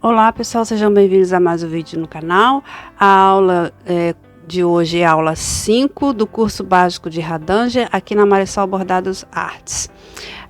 Olá pessoal, sejam bem-vindos a mais um vídeo no canal. A aula de hoje é a aula 5 do curso básico de Radange, aqui na Marisol Bordados Artes.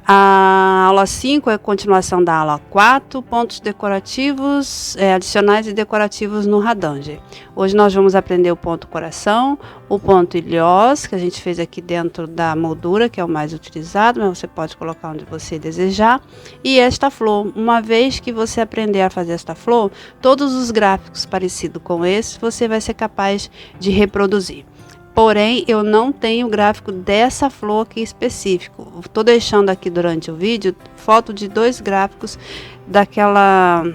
A aula 5 é a continuação da aula 4, pontos decorativos, adicionais e decorativos no Radange. Hoje nós vamos aprender o ponto coração, o ponto ilhós, que a gente fez aqui dentro da moldura, que é o mais utilizado, mas você pode colocar onde você desejar. E esta flor, uma vez que você aprender a fazer esta flor, todos os gráficos parecidos com esse, você vai ser capaz de reproduzir. Porém, eu não tenho gráfico dessa flor aqui específico. Estou deixando aqui durante o vídeo foto de dois gráficos daquela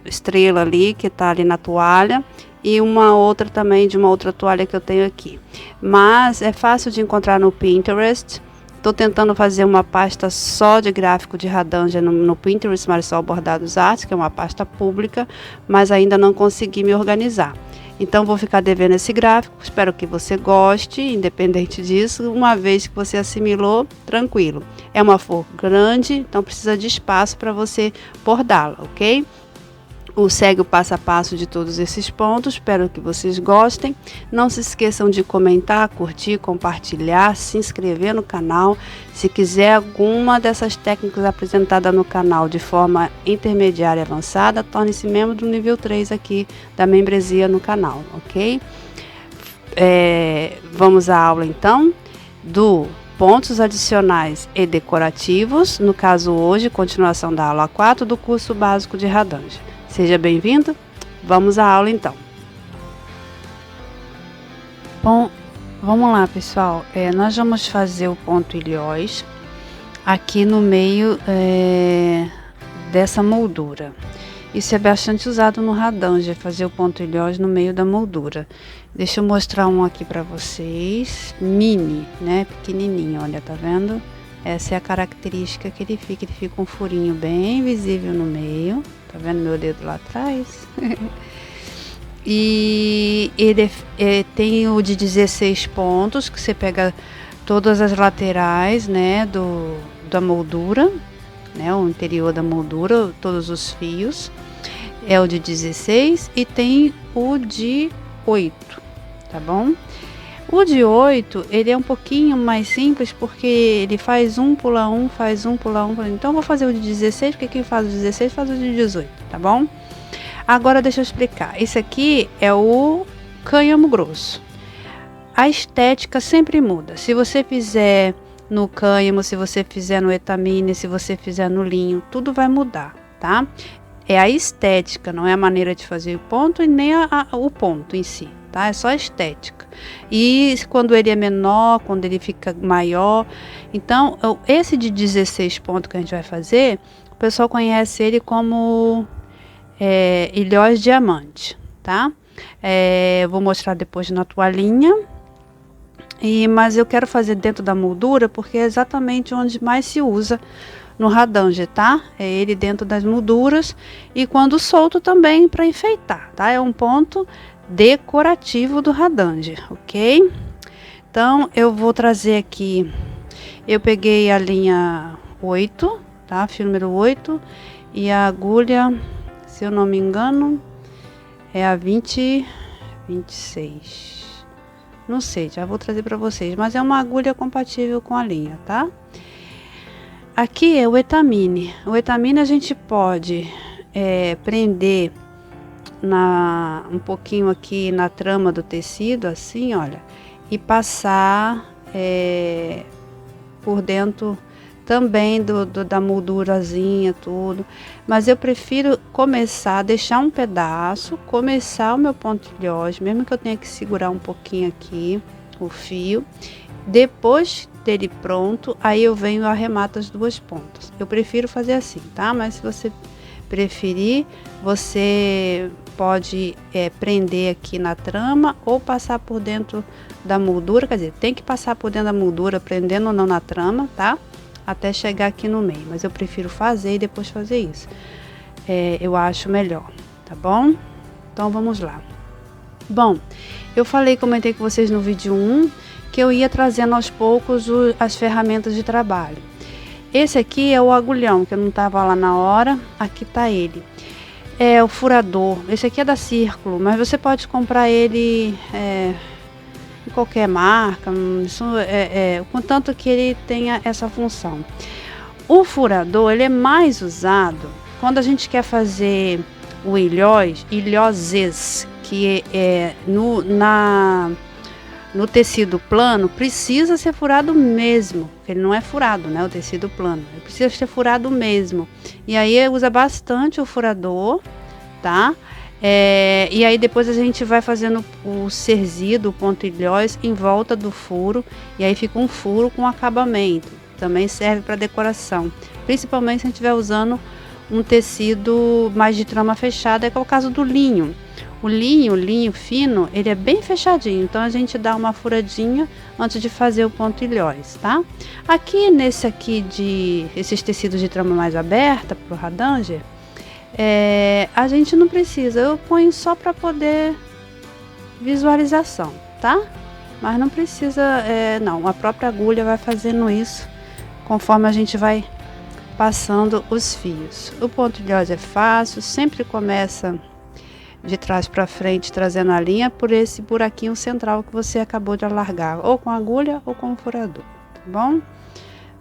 estrela ali que está ali na toalha e uma outra também de uma outra toalha que eu tenho aqui. Mas é fácil de encontrar no Pinterest. Estou tentando fazer uma pasta só de gráfico de Radange no Pinterest Marisol Bordados Artes, que é uma pasta pública, mas ainda não consegui me organizar. Então, vou ficar devendo esse gráfico, espero que você goste, independente disso, uma vez que você assimilou, tranquilo. É uma flor grande, então precisa de espaço para você bordá-la, ok? Segue o passo a passo de todos esses pontos, espero que vocês gostem. Não se esqueçam de comentar, curtir, compartilhar, se inscrever no canal. Se quiser alguma dessas técnicas apresentadas no canal de forma intermediária e avançada, torne-se membro do nível 3 aqui da membresia no canal, ok? Vamos à aula então do pontos adicionais e decorativos, no caso hoje, continuação da aula 4 do curso básico de Radange. Seja bem-vindo, vamos à aula então. Bom, vamos lá pessoal, nós vamos fazer o ponto ilhós aqui no meio dessa moldura. Isso é bastante usado no Radange, fazer o ponto ilhós no meio da moldura. Deixa eu mostrar um aqui para vocês, mini, né, pequenininho, olha, tá vendo? Essa é a característica que ele fica um furinho bem visível no meio. Tá vendo meu dedo lá atrás? E ele tem o de 16 pontos, que você pega todas as laterais, né, da moldura, né, o interior da moldura, todos os fios. É o de 16 e tem o de 8, tá bom? O de 8, ele é um pouquinho mais simples, porque ele faz um, pula um, faz um, pula um. Então, eu vou fazer o de 16, porque quem faz o 16 faz o de 18, tá bom? Agora, deixa eu explicar. Esse aqui é o cânhamo grosso. A estética sempre muda. Se você fizer no cânhamo, se você fizer no etamine, se você fizer no linho, tudo vai mudar, tá? É a estética, não é a maneira de fazer o ponto e nem o ponto em si. Tá? É só a estética. E quando ele é menor, quando ele fica maior. Então, esse de 16 pontos que a gente vai fazer, o pessoal conhece ele como ilhós diamante, tá? Eu vou mostrar depois na toalhinha. Mas eu quero fazer dentro da moldura, porque é exatamente onde mais se usa no Radange, tá? É ele dentro das molduras e quando solto também para enfeitar, tá? É um ponto decorativo do Radange, ok? Então, eu vou trazer aqui, eu peguei a linha 8, tá? Fio número 8 e a agulha, se eu não me engano, é a 26. Não sei, já vou trazer para vocês, mas é uma agulha compatível com a linha, tá? Aqui é o etamine. O etamine a gente pode prender um pouquinho aqui na trama do tecido, assim, olha, e passar por dentro também da moldurazinha, tudo. Mas eu prefiro deixar um pedaço, começar o meu ponto ilhós, mesmo que eu tenha que segurar um pouquinho aqui o fio. Depois dele pronto, aí eu venho e arremato as duas pontas. Eu prefiro fazer assim, tá? Mas se você preferir, você pode prender aqui na trama ou passar por dentro da moldura, quer dizer, tem que passar por dentro da moldura, prendendo ou não na trama, tá? Até chegar aqui no meio, mas eu prefiro fazer e depois fazer isso. Eu acho melhor, tá bom? Então vamos lá. Bom, eu comentei com vocês no vídeo 1 que eu ia trazendo aos poucos as ferramentas de trabalho. Esse aqui é o agulhão, que eu não estava lá na hora, aqui tá ele. É o furador. Esse aqui é da Círculo, mas você pode comprar ele em qualquer marca, isso contanto que ele tenha essa função. O furador, ele é mais usado quando a gente quer fazer o ilhoses, que no tecido plano precisa ser furado mesmo, porque ele não é furado, né? O tecido plano, ele precisa ser furado mesmo. E aí usa bastante o furador, tá? E aí depois a gente vai fazendo o cerzido, o pontilhós em volta do furo, e aí fica um furo com acabamento. Também serve para decoração, principalmente se a gente estiver usando um tecido mais de trama fechada, que é o caso do linho. O linho fino, ele é bem fechadinho, então a gente dá uma furadinha antes de fazer o pontilhós, tá? Aqui nesse aqui esses tecidos de trama mais aberta pro Hadanger, a gente não precisa, eu ponho só para poder visualização, tá? Mas não precisa, não, a própria agulha vai fazendo isso conforme a gente vai passando os fios. O pontilhós é fácil, sempre começa de trás para frente trazendo a linha por esse buraquinho central que você acabou de alargar, ou com a agulha ou com o furador, tá bom?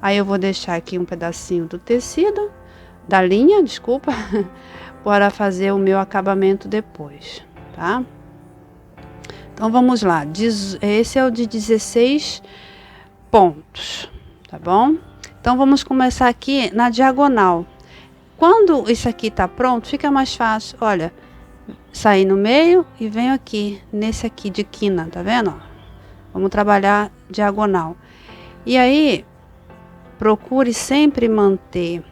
Aí eu vou deixar aqui um pedacinho do tecido, da linha, desculpa, para fazer o meu acabamento depois, tá? Então vamos lá, esse é o de 16 pontos, tá bom? Então vamos começar aqui na diagonal. Quando isso aqui tá pronto, fica mais fácil, olha, sair no meio e venho aqui, nesse aqui de quina, tá vendo? Vamos trabalhar diagonal. E aí, procure sempre manter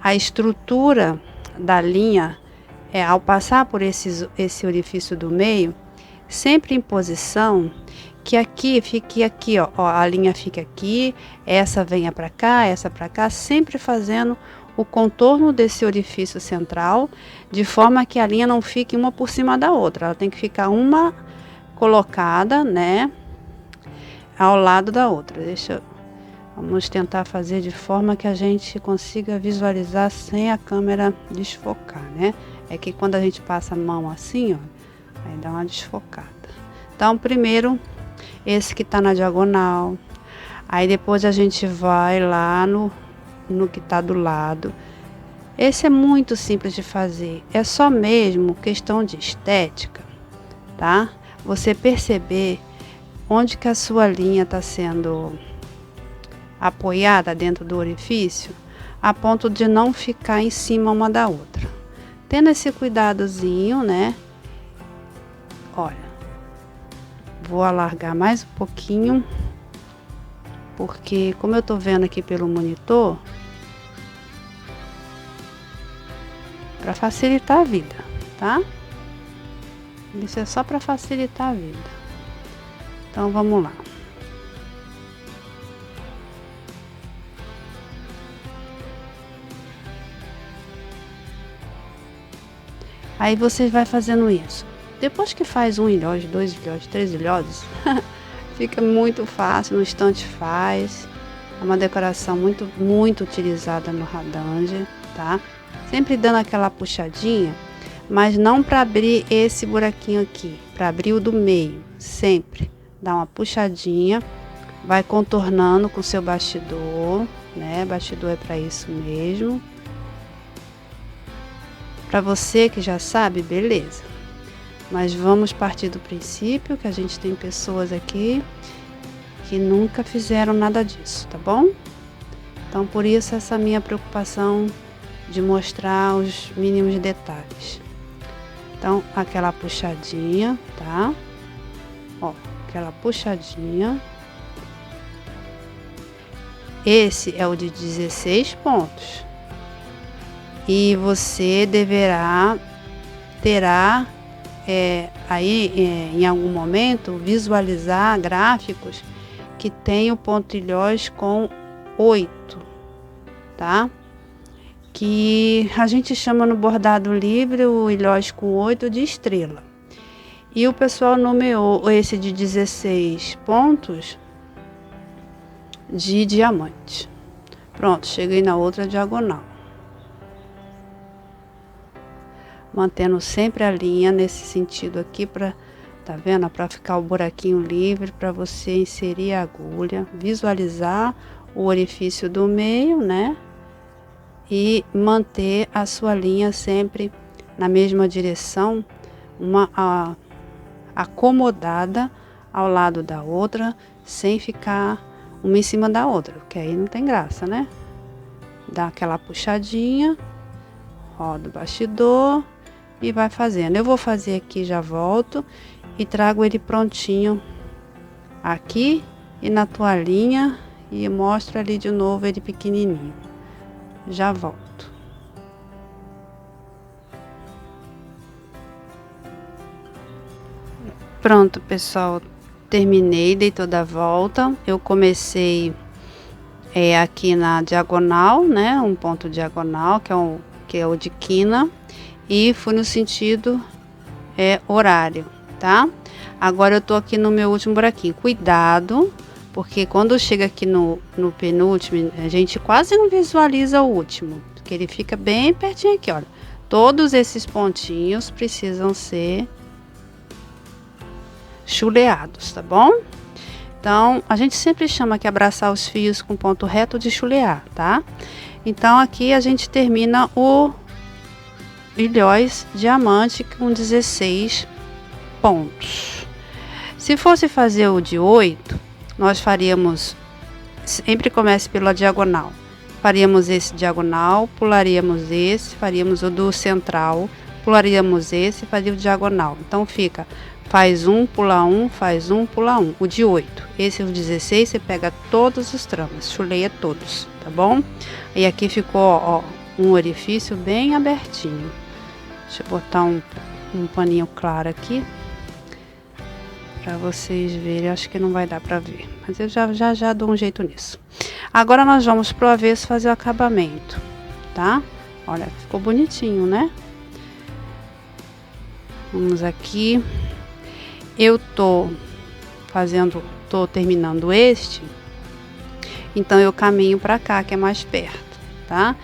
a estrutura da linha, ao passar por esse orifício do meio, sempre em posição, que aqui fique aqui, ó, a linha fica aqui, essa venha para cá, essa para cá, sempre fazendo o contorno desse orifício central, de forma que a linha não fique uma por cima da outra, ela tem que ficar uma colocada, né, ao lado da outra. Vamos tentar fazer de forma que a gente consiga visualizar sem a câmera desfocar, né? É que quando a gente passa a mão assim, ó, aí dá uma desfocada. Então, primeiro, esse que tá na diagonal, aí depois a gente vai lá no que tá do lado. Esse é muito simples de fazer, é só mesmo questão de estética, tá? Você perceber onde que a sua linha está sendo apoiada dentro do orifício, a ponto de não ficar em cima uma da outra. Tendo esse cuidadozinho, né? Olha, vou alargar mais um pouquinho, porque como eu tô vendo aqui pelo monitor, para facilitar a vida, tá? Isso é só para facilitar a vida. Então vamos lá. Aí você vai fazendo isso. Depois que faz um ilhós, 2 ilhós, 3 ilhoses, fica muito fácil, no instante faz. É uma decoração muito, muito utilizada no Hadanger, tá? Sempre dando aquela puxadinha, mas não para abrir esse buraquinho aqui, para abrir o do meio. Sempre dá uma puxadinha, vai contornando com o seu bastidor, né? Bastidor é para isso mesmo. Para você que já sabe, beleza. Mas vamos partir do princípio que a gente tem pessoas aqui que nunca fizeram nada disso, tá bom? Então, por isso essa minha preocupação de mostrar os mínimos detalhes. Então, aquela puxadinha, tá? Ó, aquela puxadinha. Esse é o de 16 pontos. E você terá em algum momento, visualizar gráficos que tem o pontilhós com 8, tá? Que a gente chama no bordado livre o ilhós com 8 de estrela. E o pessoal nomeou esse de 16 pontos de diamante. Pronto, cheguei na outra diagonal. mantendo sempre a linha nesse sentido aqui, tá vendo? Para ficar o buraquinho livre, para você inserir a agulha, visualizar o orifício do meio, né? E manter a sua linha sempre na mesma direção, acomodada ao lado da outra, sem ficar uma em cima da outra, porque aí não tem graça, né? Dá aquela puxadinha, roda o bastidor e vai fazendo. Eu vou fazer aqui, já volto e trago ele prontinho aqui e na toalhinha e mostro ali de novo ele pequenininho. Já volto. Pronto, pessoal, terminei, dei toda a volta. Eu comecei aqui na diagonal, né, um ponto diagonal, que é o de quina, e fui no sentido horário, tá? Agora eu tô aqui no meu último buraquinho. Cuidado, porque quando chega aqui no penúltimo, a gente quase não visualiza o último, porque ele fica bem pertinho aqui, olha. Todos esses pontinhos precisam ser chuleados, tá bom? Então, a gente sempre chama que abraçar os fios com ponto reto de chulear, tá? Então, aqui a gente termina o ilhóis diamante com 16 pontos. Se fosse fazer o de 8, nós faríamos, sempre comece pela diagonal. Faríamos esse diagonal, pularíamos esse, faríamos o do central, pularíamos esse, faria o diagonal. Então, fica... Faz um, pula um, faz um, pula um. O de 8. Esse é o 16, você pega todos os tramas, chuleia todos, tá bom? E aqui ficou, ó, um orifício bem abertinho. Deixa eu botar um paninho claro aqui, pra vocês verem. Acho que não vai dar pra ver, mas eu já dou um jeito nisso. Agora nós vamos pro avesso fazer o acabamento, tá? Olha, ficou bonitinho, né? Vamos aqui. Eu tô terminando este, então eu caminho para cá, que é mais perto, tá?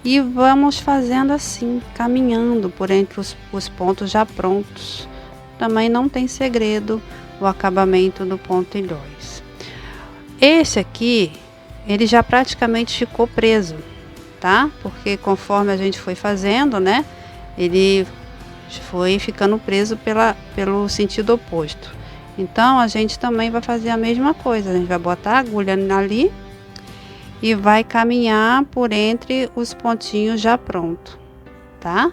E vamos fazendo assim, caminhando por entre os pontos já prontos. Também não tem segredo o acabamento do ponto ilhóis. Esse aqui, ele já praticamente ficou preso, tá? Porque conforme a gente foi fazendo, né? Ele foi ficando preso pelo sentido oposto. Então a gente também vai fazer a mesma coisa. A gente vai botar a agulha ali e vai caminhar por entre os pontinhos já pronto, tá?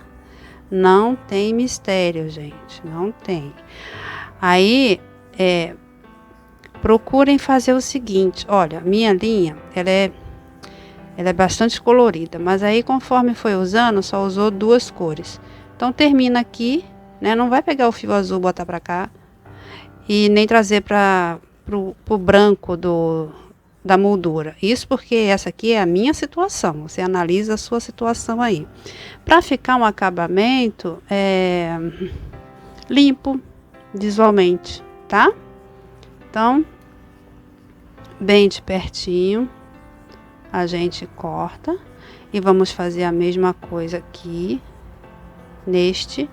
Não tem mistério, gente, não tem. Aí procurem fazer o seguinte. Olha, minha linha ela é bastante colorida, mas aí conforme foi usando só usou 2 cores. Então termina aqui, né? Não vai pegar o fio azul e botar para cá e nem trazer para o branco da moldura. Isso porque essa aqui é a minha situação. Você analisa a sua situação aí. Para ficar um acabamento limpo visualmente, tá? Então, bem de pertinho, a gente corta e vamos fazer a mesma coisa aqui. Neste,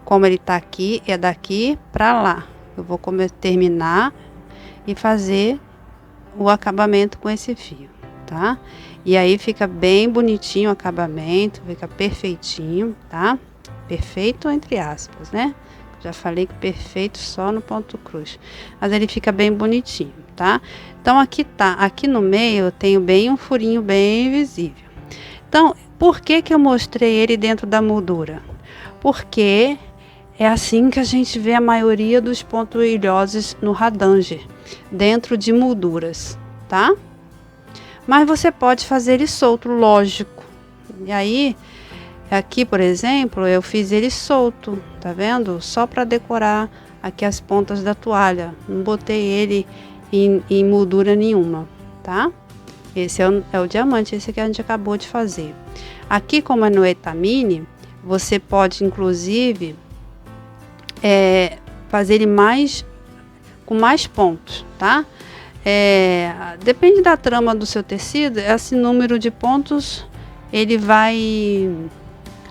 como ele tá aqui, é daqui para lá. Eu vou terminar e fazer o acabamento com esse fio, tá? E aí fica bem bonitinho o acabamento, fica perfeitinho, tá? Perfeito entre aspas, né? Já falei que perfeito só no ponto cruz, mas ele fica bem bonitinho, tá? Então aqui aqui no meio eu tenho bem um furinho bem visível. Então, por que eu mostrei ele dentro da moldura? Porque é assim que a gente vê a maioria dos pontos ilhosos no Hadanger, dentro de molduras, tá? Mas você pode fazer ele solto, lógico. E aí, aqui, por exemplo, eu fiz ele solto, tá vendo? Só para decorar aqui as pontas da toalha. Não botei ele em moldura nenhuma, tá? Esse é o diamante, esse que a gente acabou de fazer. Aqui, como é no etamine, você pode, inclusive, fazer ele com mais pontos, tá? Depende da trama do seu tecido, esse número de pontos, ele vai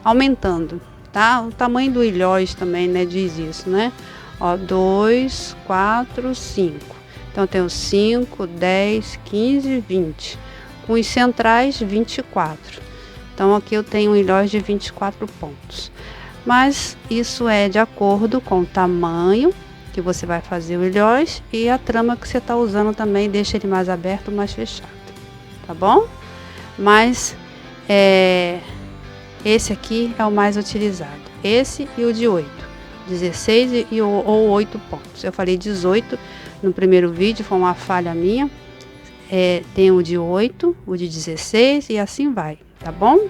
aumentando. tá? O tamanho do ilhós também, né, diz isso, né? Ó, 2, 4, 5. Então, eu tenho 5, 10, 15, 20. Com os centrais, 24. Então, aqui eu tenho um ilhós de 24 pontos. Mas isso é de acordo com o tamanho que você vai fazer o ilhós e a trama que você está usando também, deixa ele mais aberto ou mais fechado, tá bom? Mas esse aqui é o mais utilizado, esse e o de 8, 16 ou 8 pontos. Eu falei 18 no primeiro vídeo, foi uma falha minha. Tem o de 8, o de 16 e assim vai, tá bom?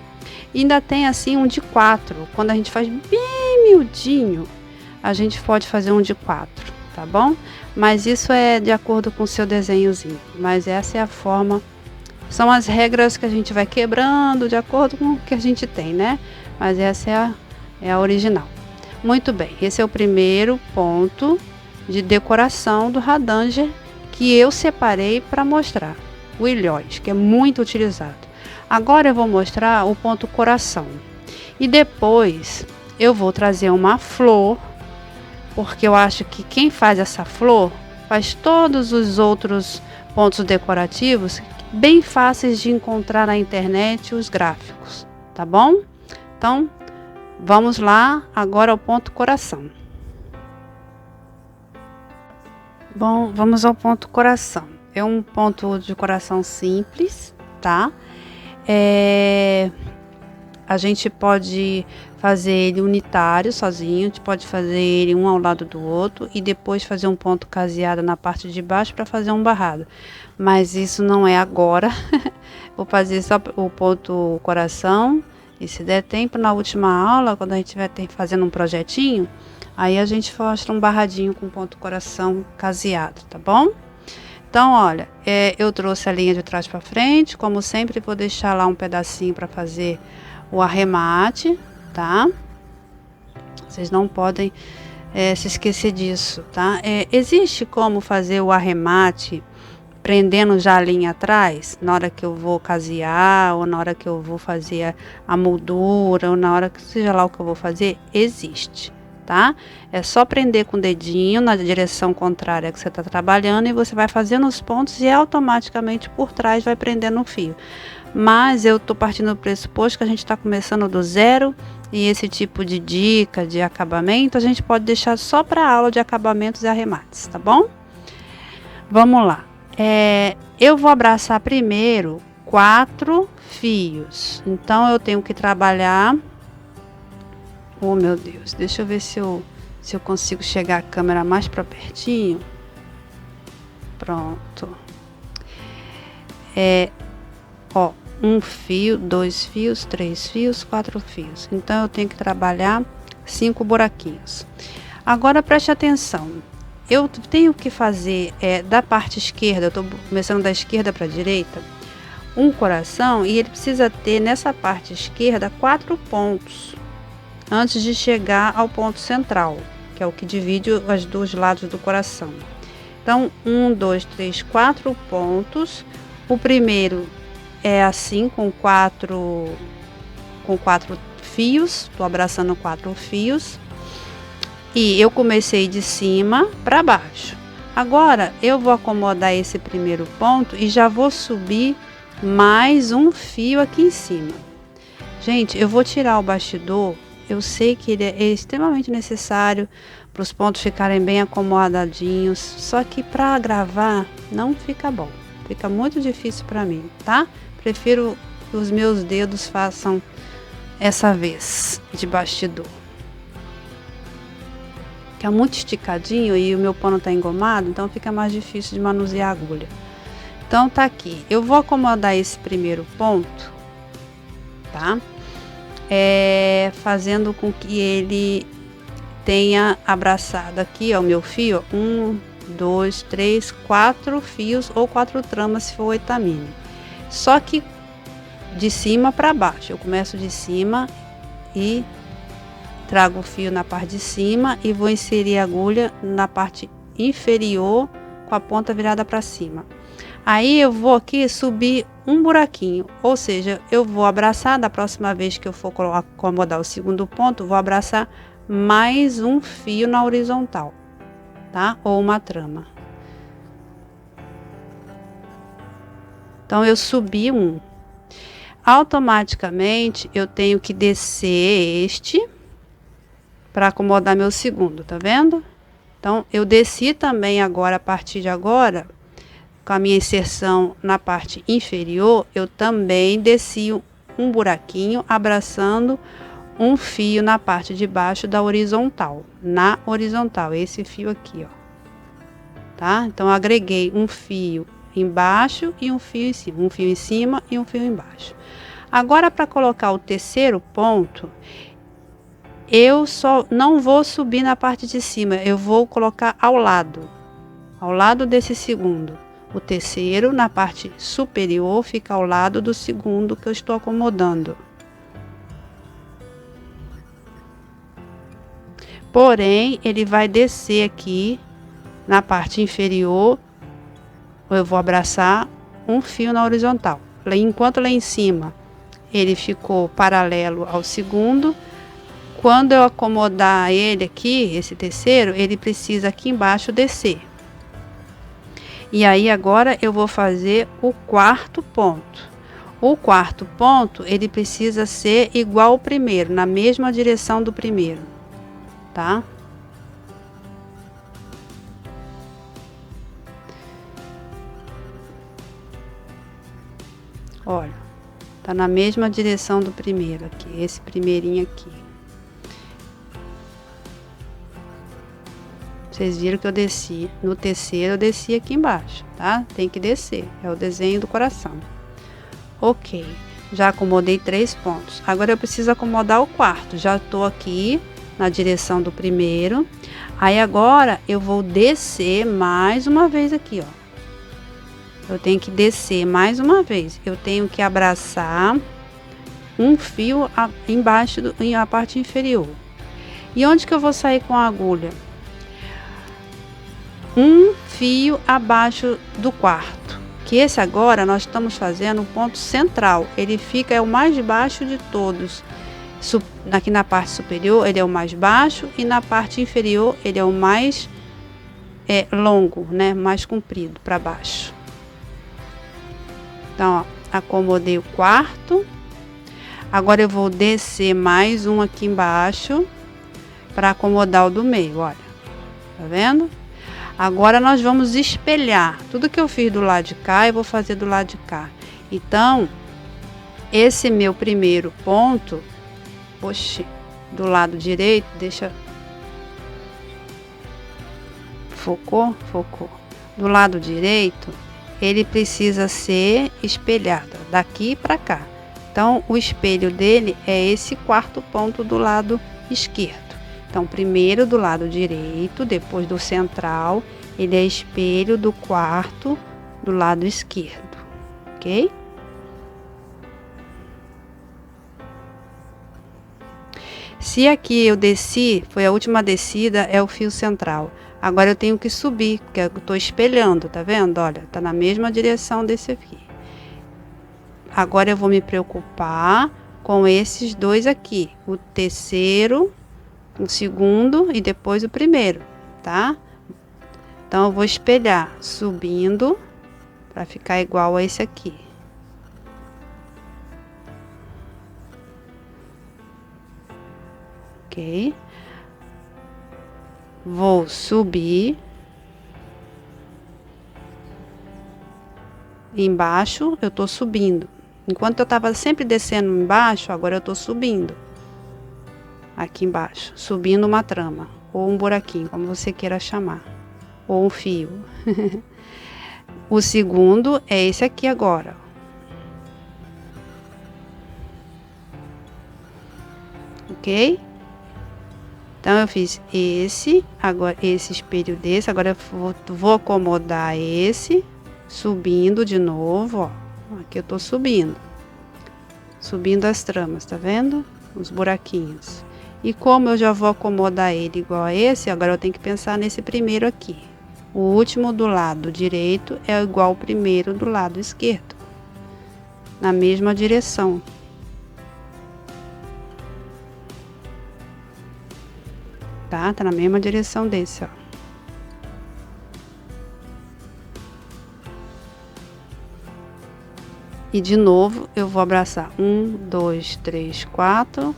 E ainda tem assim um de 4, quando a gente faz bem miudinho, a gente pode fazer um de 4, tá bom? Mas isso é de acordo com o seu desenhozinho, mas essa é a forma, são as regras que a gente vai quebrando de acordo com o que a gente tem, né? Mas essa é a original. Muito bem, esse é o primeiro ponto de decoração do Radanger que eu separei para mostrar, o ilhós, que é muito utilizado. Agora eu vou mostrar o ponto coração e depois eu vou trazer uma flor, porque eu acho que quem faz essa flor faz todos os outros pontos decorativos bem fáceis de encontrar na internet, os gráficos, tá bom? Então, vamos lá agora ao ponto coração. Bom, vamos ao ponto coração. É um ponto de coração simples, tá? A gente pode fazer ele unitário, sozinho, a gente pode fazer ele um ao lado do outro e depois fazer um ponto caseado na parte de baixo para fazer um barrado. Mas isso não é agora. Vou fazer só o ponto coração e se der tempo na última aula, quando a gente estiver fazendo um projetinho, aí a gente mostra um barradinho com ponto coração caseado, tá bom? Então, olha, eu trouxe a linha de trás para frente, como sempre vou deixar lá um pedacinho para fazer o arremate, tá? Vocês não podem se esquecer disso, tá? Existe como fazer o arremate prendendo já a linha atrás, na hora que eu vou casear, ou na hora que eu vou fazer a moldura, ou na hora que seja lá o que eu vou fazer, existe. Tá? É só prender com o dedinho na direção contrária que você está trabalhando e você vai fazendo os pontos e automaticamente por trás vai prendendo o fio. Mas eu estou partindo do pressuposto que a gente está começando do zero e esse tipo de dica de acabamento a gente pode deixar só para a aula de acabamentos e arremates, tá bom? Vamos lá. Eu vou abraçar primeiro 4 fios, então eu tenho que trabalhar. Oh, meu Deus, deixa eu ver se eu consigo chegar a câmera mais para pertinho. Pronto. Ó, 1 fio, 2 fios, 3 fios, 4 fios. Então, eu tenho que trabalhar 5 buraquinhos. Agora, preste atenção. Eu tenho que fazer da parte esquerda, eu estou começando da esquerda para a direita, um coração e ele precisa ter nessa parte esquerda 4 pontos. Antes de chegar ao ponto central, que é o que divide os dois lados do coração. Então, 1, 2, 3, 4 pontos. O primeiro é assim, com 4 fios. Estou abraçando 4 fios. E eu comecei de cima para baixo. Agora, eu vou acomodar esse primeiro ponto e já vou subir mais um fio aqui em cima. Gente, eu vou tirar o bastidor. Eu sei que ele é extremamente necessário para os pontos ficarem bem acomodadinhos, só que para gravar não fica bom, fica muito difícil para mim, tá? Prefiro que os meus dedos façam essa vez de bastidor. Que é muito esticadinho e o meu pano tá engomado, então fica mais difícil de manusear a agulha. Então tá aqui, eu vou acomodar esse primeiro ponto, tá? Fazendo com que ele tenha abraçado aqui, ó, o meu fio, 1, 2, 3, 4 fios ou 4 tramas se for etamine. Só que de cima para baixo, eu começo de cima e trago o fio na parte de cima e vou inserir a agulha na parte inferior com a ponta virada para cima. Aí eu vou aqui subir um buraquinho, ou seja, eu vou abraçar, da próxima vez que eu for acomodar o segundo ponto, vou abraçar mais um fio na horizontal, tá? Ou uma trama. Então eu subi um. Automaticamente eu tenho que descer este para acomodar meu segundo, tá vendo? Então eu desci também agora, a partir de agora, com a minha inserção na parte inferior, eu também desci um buraquinho, abraçando um fio na parte de baixo da horizontal, na horizontal, esse fio aqui, ó, tá? Então eu agreguei um fio embaixo e um fio em cima, um fio em cima e um fio embaixo. Agora, para colocar o terceiro ponto, eu só não vou subir na parte de cima, eu vou colocar ao lado desse segundo. O terceiro, na parte superior, fica ao lado do segundo que eu estou acomodando. Porém, ele vai descer aqui na parte inferior. Eu vou abraçar um fio na horizontal. Enquanto lá em cima ele ficou paralelo ao segundo, quando eu acomodar ele aqui, esse terceiro, ele precisa aqui embaixo descer. E aí agora eu vou fazer o quarto ponto. O quarto ponto, ele precisa ser igual ao primeiro, na mesma direção do primeiro, tá? Olha, tá na mesma direção do primeiro aqui, esse primeirinho aqui. Vocês viram que eu desci, no terceiro eu desci aqui embaixo, tá? Tem que descer, é o desenho do coração. Ok, já acomodei 3 pontos. Agora eu preciso acomodar o quarto, já tô aqui na direção do primeiro. Aí agora eu vou descer mais uma vez aqui, ó. Eu tenho que descer mais uma vez, eu tenho que abraçar um fio embaixo, na parte inferior. E onde que eu vou sair com a agulha? Um fio abaixo do quarto, que esse agora nós estamos fazendo um ponto central, ele fica, é o mais baixo de todos. Aqui na parte superior ele é o mais baixo e na parte inferior ele é o mais longo, né, mais comprido para baixo. Então, ó, acomodei o quarto. Agora eu vou descer mais um aqui embaixo para acomodar o do meio, olha, tá vendo? Agora nós vamos espelhar tudo que eu fiz do lado de cá, eu vou fazer do lado de cá. Então, esse meu primeiro ponto, oxe, do lado direito, deixa... Focou? Focou. Do lado direito, ele precisa ser espelhado, daqui para cá. Então, o espelho dele é esse quarto ponto do lado esquerdo. Então, primeiro do lado direito, depois do central, ele é espelho do quarto do lado esquerdo, ok? Se aqui eu desci, foi a última descida, é o fio central. Agora eu tenho que subir, porque eu estou espelhando, tá vendo? Olha, tá na mesma direção desse aqui. Agora eu vou me preocupar com esses dois aqui, o terceiro, o segundo e depois o primeiro, tá? Então eu vou espelhar subindo para ficar igual a esse aqui. Ok? Vou subir. Embaixo eu tô subindo. Enquanto eu tava sempre descendo embaixo, agora eu tô subindo. Aqui embaixo, subindo uma trama, ou um buraquinho, como você queira chamar, ou um fio. O segundo é esse aqui agora. Ok? Então eu fiz esse, agora esse espelho desse, agora eu vou acomodar esse, subindo de novo, ó. Aqui eu tô subindo as tramas, tá vendo? Os buraquinhos. E como eu já vou acomodar ele igual a esse, agora eu tenho que pensar nesse primeiro aqui. O último do lado direito é igual ao primeiro do lado esquerdo, na mesma direção. Tá? Tá na mesma direção desse, ó. E de novo eu vou abraçar 1, 2, 3, 4.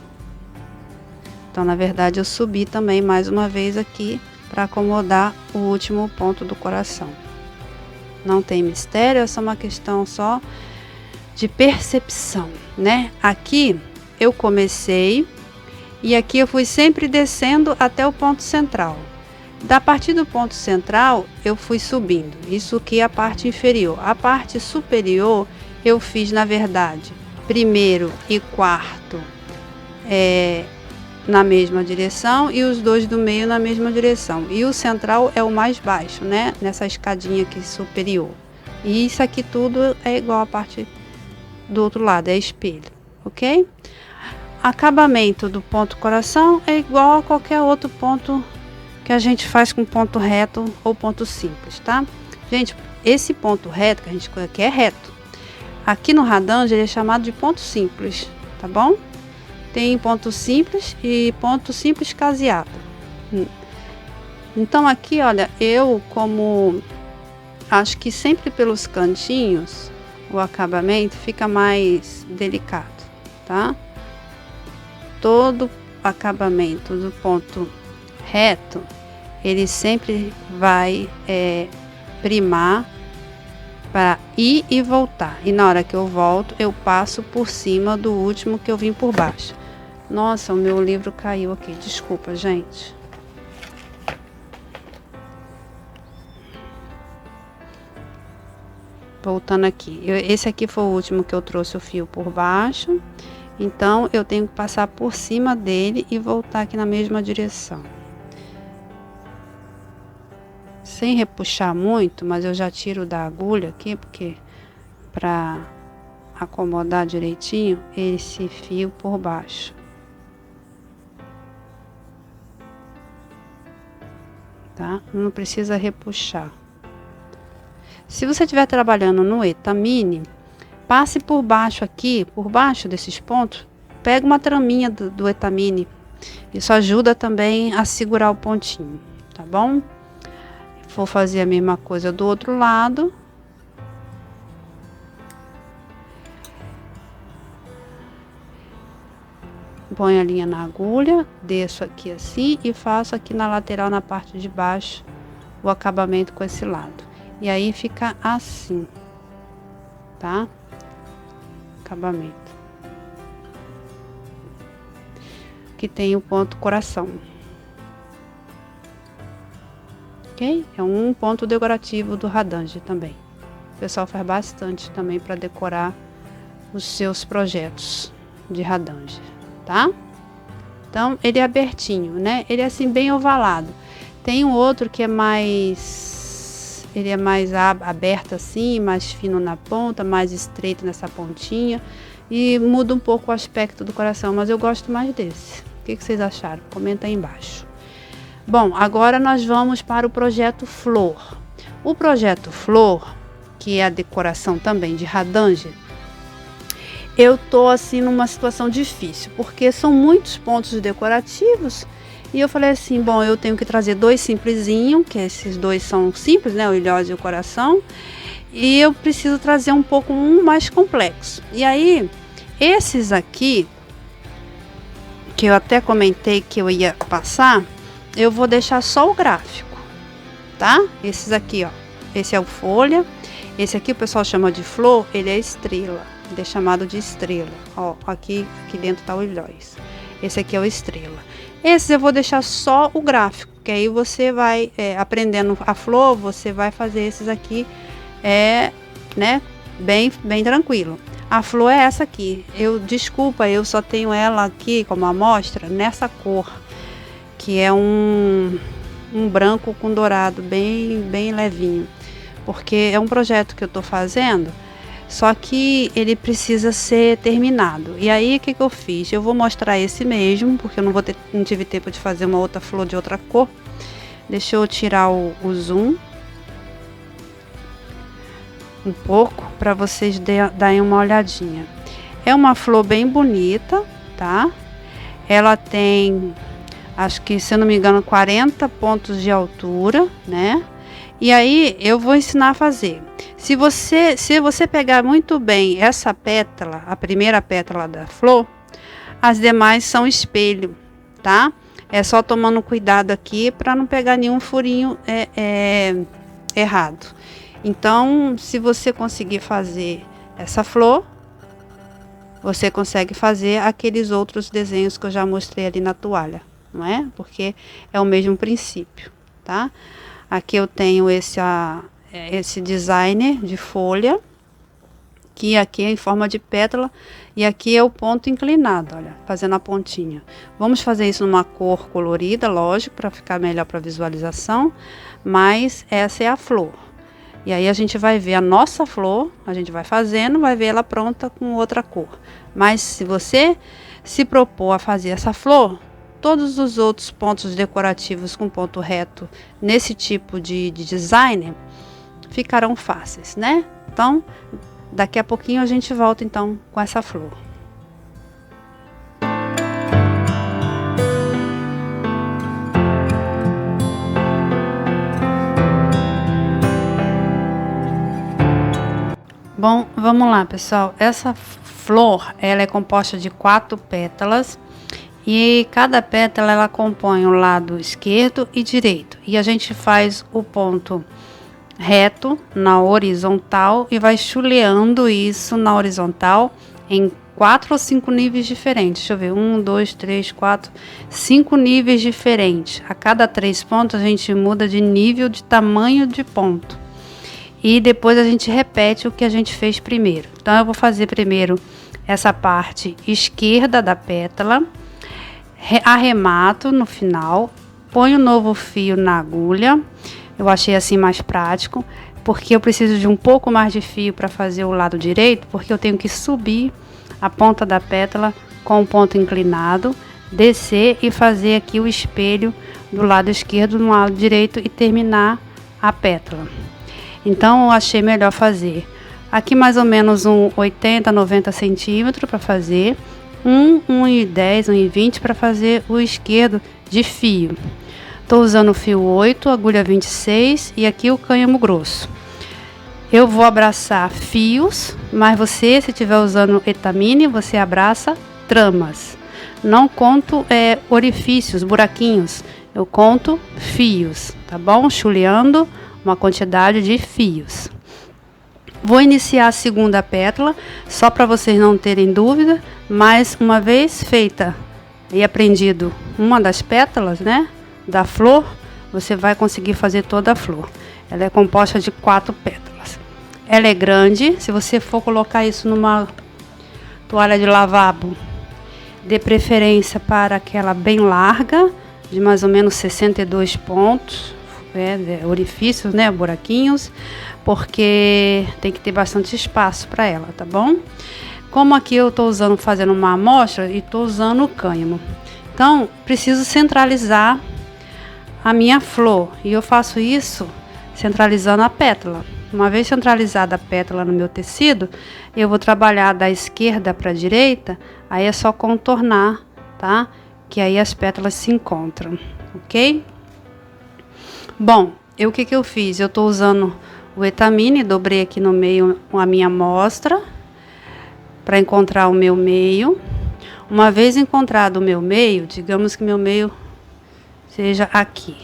Então, na verdade, eu subi também mais uma vez aqui para acomodar o último ponto do coração. Não tem mistério, é só uma questão só de percepção, né? Aqui eu comecei e aqui eu fui sempre descendo até o ponto central. Da partir do ponto central, eu fui subindo. Isso aqui é a parte inferior. A parte superior, eu fiz, na verdade, primeiro e quarto na mesma direção e os dois do meio na mesma direção. E o central é o mais baixo, né? Nessa escadinha aqui superior. E isso aqui tudo é igual a parte do outro lado, é espelho, ok? Acabamento do ponto coração é igual a qualquer outro ponto que a gente faz com ponto reto ou ponto simples, tá? Gente, esse ponto reto que a gente quer é reto. Aqui no Radange ele é chamado de ponto simples, tá bom? Tem ponto simples e ponto simples caseado. Então aqui, olha, eu como acho que sempre pelos cantinhos o acabamento fica mais delicado, tá? Todo acabamento do ponto reto, ele sempre vai primar para ir e voltar. E na hora que eu volto, eu passo por cima do último que eu vim por baixo. Nossa, o meu livro caiu aqui. Desculpa, gente. Voltando aqui. Esse aqui foi o último que eu trouxe o fio por baixo. Então, eu tenho que passar por cima dele e voltar aqui na mesma direção. Sem repuxar muito, mas eu já tiro da agulha aqui, porque para acomodar direitinho esse fio por baixo. Tá? Não precisa repuxar. Se você estiver trabalhando no etamine, passe por baixo aqui, por baixo desses pontos, pega uma traminha do etamine. Isso ajuda também a segurar o pontinho, tá bom? Vou fazer a mesma coisa do outro lado. Ponho a linha na agulha, desço aqui assim e faço aqui na lateral, na parte de baixo, o acabamento com esse lado. E aí fica assim, tá? Acabamento. Aqui tem o ponto coração. Ok? É um ponto decorativo do Radange também. O pessoal faz bastante também para decorar os seus projetos de Radange, tá? Então, ele é abertinho, né? Ele é assim bem ovalado. Tem um outro que é mais... ele é mais aberto assim, mais fino na ponta, mais estreito nessa pontinha. E muda um pouco o aspecto do coração, mas eu gosto mais desse. O que vocês acharam? Comenta aí embaixo. Bom, agora nós vamos para o projeto Flor. O projeto Flor, que é a decoração também de Radange, eu tô assim numa situação difícil, porque são muitos pontos decorativos e eu falei assim, bom, eu tenho que trazer dois simplesinhos, que esses dois são simples, né, o ilhós e o coração, e eu preciso trazer um pouco mais complexo. E aí, esses aqui, que eu até comentei que eu ia passar, eu vou deixar só o gráfico, tá? Esses aqui, ó, esse é o folha, esse aqui o pessoal chama de flor, ele é estrela, ele é chamado de estrela, ó, aqui dentro tá o ilhós, esse aqui é o estrela. Esses eu vou deixar só o gráfico, que aí você vai aprendendo a flor, você vai fazer esses aqui, né, bem tranquilo. A flor é essa aqui, desculpa, eu só tenho ela aqui como amostra nessa cor, que é um branco com dourado, bem levinho, porque é um projeto que eu tô fazendo, só que ele precisa ser terminado. E aí, o que eu fiz? Eu vou mostrar esse mesmo, porque eu não tive tempo de fazer uma outra flor de outra cor. Deixa eu tirar o zoom um pouco para vocês darem uma olhadinha. É uma flor bem bonita, tá? Ela tem, acho que, se eu não me engano, 40 pontos de altura, né? E aí eu vou ensinar a fazer. Se você pegar muito bem essa pétala, a primeira pétala da flor, as demais são espelho, tá? É só tomando cuidado aqui para não pegar nenhum furinho errado. Então, se você conseguir fazer essa flor, você consegue fazer aqueles outros desenhos que eu já mostrei ali na toalha, não é? Porque é o mesmo princípio, tá? Aqui eu tenho esse designer de folha, que aqui é em forma de pétala, e aqui é o ponto inclinado, olha, fazendo a pontinha. Vamos fazer isso numa cor colorida, lógico, para ficar melhor para visualização, mas essa é a flor. E aí a gente vai ver a nossa flor, a gente vai fazendo, vai ver ela pronta com outra cor. Mas se você se propor a fazer essa flor, todos os outros pontos decorativos com ponto reto nesse tipo de design ficarão fáceis, né? Então, daqui a pouquinho a gente volta então com essa flor. Bom, vamos lá, pessoal. Essa flor, ela é composta de 4 pétalas e cada pétala ela compõe o lado esquerdo e direito. E a gente faz o ponto reto na horizontal e vai chuleando isso na horizontal em 4 ou 5 níveis diferentes. Deixa eu ver, 1, 2, 3, 4, 5 níveis diferentes. A cada 3 pontos a gente muda de nível, de tamanho de ponto. E depois a gente repete o que a gente fez primeiro. Então eu vou fazer primeiro essa parte esquerda da pétala, arremato no final, ponho um novo fio na agulha. Eu achei assim mais prático, porque eu preciso de um pouco mais de fio para fazer o lado direito, porque eu tenho que subir a ponta da pétala com o ponto inclinado, descer e fazer aqui o espelho do lado esquerdo no lado direito e terminar a pétala. Então eu achei melhor fazer aqui mais ou menos um 80, 90 centímetros para fazer, 1,10, 1,20 para fazer o esquerdo de fio. Estou usando o fio 8, agulha 26 e aqui o cânhamo grosso. Eu vou abraçar fios, mas você, se estiver usando etamine, você abraça tramas. Não conto orifícios, buraquinhos, eu conto fios, tá bom? Chuleando uma quantidade de fios. Vou iniciar a segunda pétala, só para vocês não terem dúvida, mas uma vez feita e aprendido uma das pétalas, né, da flor, você vai conseguir fazer toda a flor. Ela é composta de 4 pétalas. Ela é grande, se você for colocar isso numa toalha de lavabo, dê preferência para aquela bem larga, de mais ou menos 62 pontos, orifícios, né, buraquinhos, porque tem que ter bastante espaço para ela, tá bom? Como aqui eu estou fazendo uma amostra e estou usando o cânhamo, então preciso centralizar a minha flor e eu faço isso centralizando a pétala. Uma vez centralizada a pétala no meu tecido, eu vou trabalhar da esquerda para a direita, aí é só contornar, tá? Que aí as pétalas se encontram, ok? Bom, o que eu fiz? Eu estou usando o etamine, dobrei aqui no meio a minha amostra para encontrar o meu meio. Uma vez encontrado o meu meio, digamos que meu meio seja aqui.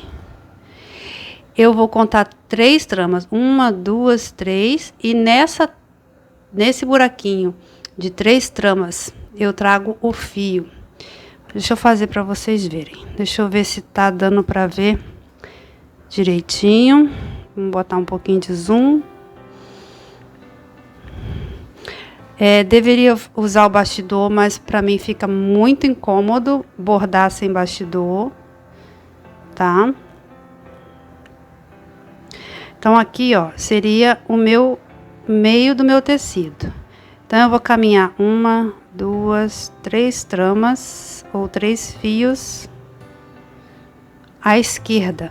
Eu vou contar 3 tramas, 1, 2, 3, e nesse buraquinho de 3 tramas eu trago o fio. Deixa eu fazer para vocês verem. Deixa eu ver se tá dando para ver direitinho. Vamos botar um pouquinho de zoom. Deveria usar o bastidor, mas para mim fica muito incômodo bordar sem bastidor, tá? Então aqui, ó, seria o meu meio do meu tecido. Então eu vou caminhar 1, 2, 3 tramas ou 3 fios à esquerda,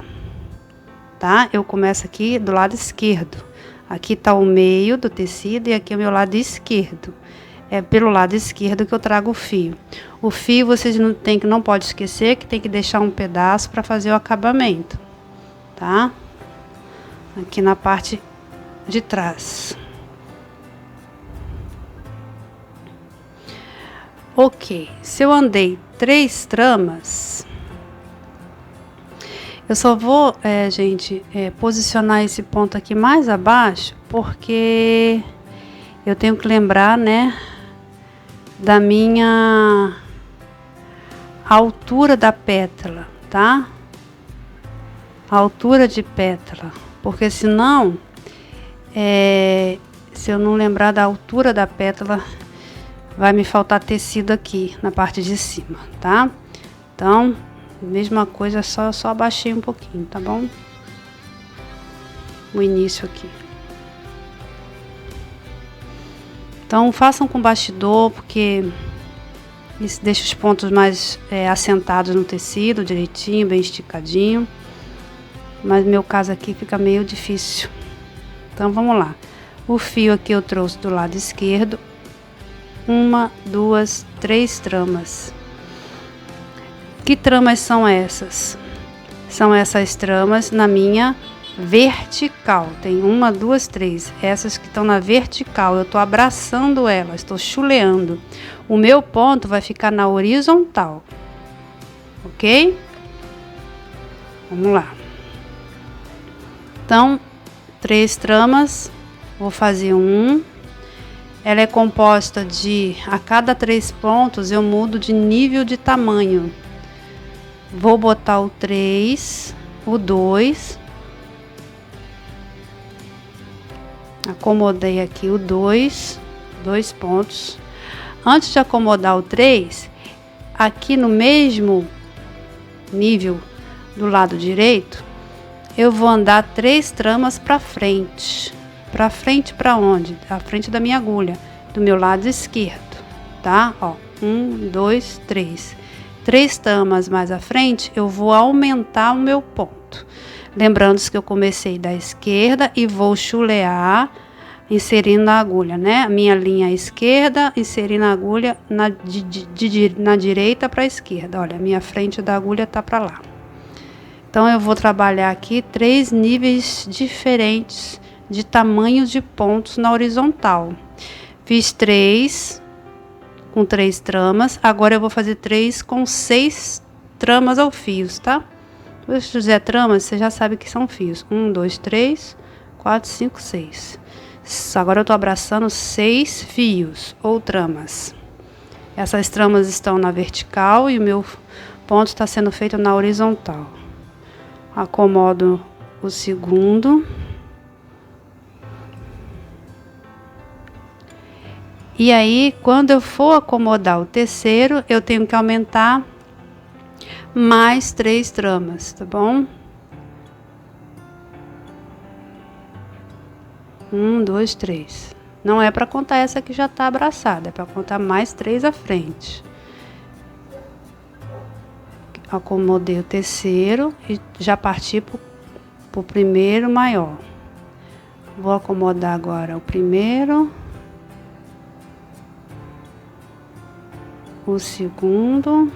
tá? Eu começo aqui do lado esquerdo. Aqui tá o meio do tecido e aqui é o meu lado esquerdo. É pelo lado esquerdo que eu trago o fio. O fio vocês não pode esquecer que tem que deixar um pedaço para fazer o acabamento, tá? Aqui na parte de trás. Ok, se eu andei 3 tramas, eu só vou, gente, posicionar esse ponto aqui mais abaixo, porque eu tenho que lembrar, né, da minha altura da pétala, tá? A altura de pétala, porque senão, se eu não lembrar da altura da pétala, vai me faltar tecido aqui na parte de cima, tá? Então, mesma coisa, só abaixei um pouquinho, tá bom? O início aqui. Então, façam com bastidor, porque isso deixa os pontos mais assentados no tecido, direitinho, bem esticadinho. Mas no meu caso aqui fica meio difícil. Então, vamos lá. O fio aqui eu trouxe do lado esquerdo. 1, 2, 3 tramas. Que tramas são essas? São essas tramas na minha vertical. Tem 1, 2, 3. Essas que estão na vertical. Eu estou abraçando elas, estou chuleando. O meu ponto vai ficar na horizontal. Ok? Vamos lá. Então, 3 tramas. Vou fazer 1. Ela é composta de, a cada 3 pontos, eu mudo de nível de tamanho. Vou botar o 3, o 2. Acomodei aqui o 2 pontos. Antes de acomodar o 3, aqui no mesmo nível do lado direito, eu vou andar 3 tramas para frente. Para frente para onde? À frente da minha agulha, do meu lado esquerdo, tá? Ó, 1, 2, 3. 3 tramas mais à frente, eu vou aumentar o meu ponto. Lembrando que eu comecei da esquerda e vou chulear, inserindo a agulha, né? A minha linha esquerda, inserindo a agulha na direita para a esquerda. Olha, a minha frente da agulha tá para lá. Então, eu vou trabalhar aqui 3 níveis diferentes de tamanho de pontos na horizontal. Fiz 3 com 3 tramas. Agora eu vou fazer 3 com 6 tramas ou fios, tá? Se eu fizer tramas, você já sabe que são fios. 1, 2, 3, 4, 5, 6. Agora eu tô abraçando 6 fios ou tramas. Essas tramas estão na vertical e o meu ponto está sendo feito na horizontal. Acomodo o segundo. E aí, quando eu for acomodar o terceiro, eu tenho que aumentar mais 3 tramas, tá bom? 1, 2, 3. Não é para contar essa que já está abraçada, é para contar mais 3 à frente. Acomodei o terceiro e já parti para o primeiro maior. Vou acomodar agora o primeiro. O segundo.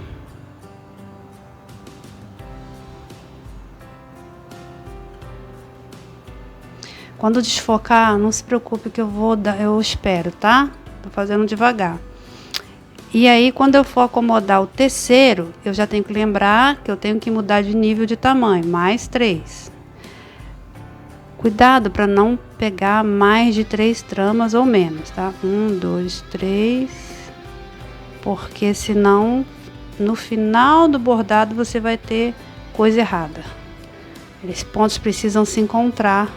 Quando desfocar, não se preocupe que eu espero, tá? Tô fazendo devagar. E aí, quando eu for acomodar o terceiro, eu já tenho que lembrar que eu tenho que mudar de nível de tamanho, mais 3. Cuidado para não pegar mais de 3 tramas ou menos, tá? 1, 2, 3. Porque senão, no final do bordado, você vai ter coisa errada. Esses pontos precisam se encontrar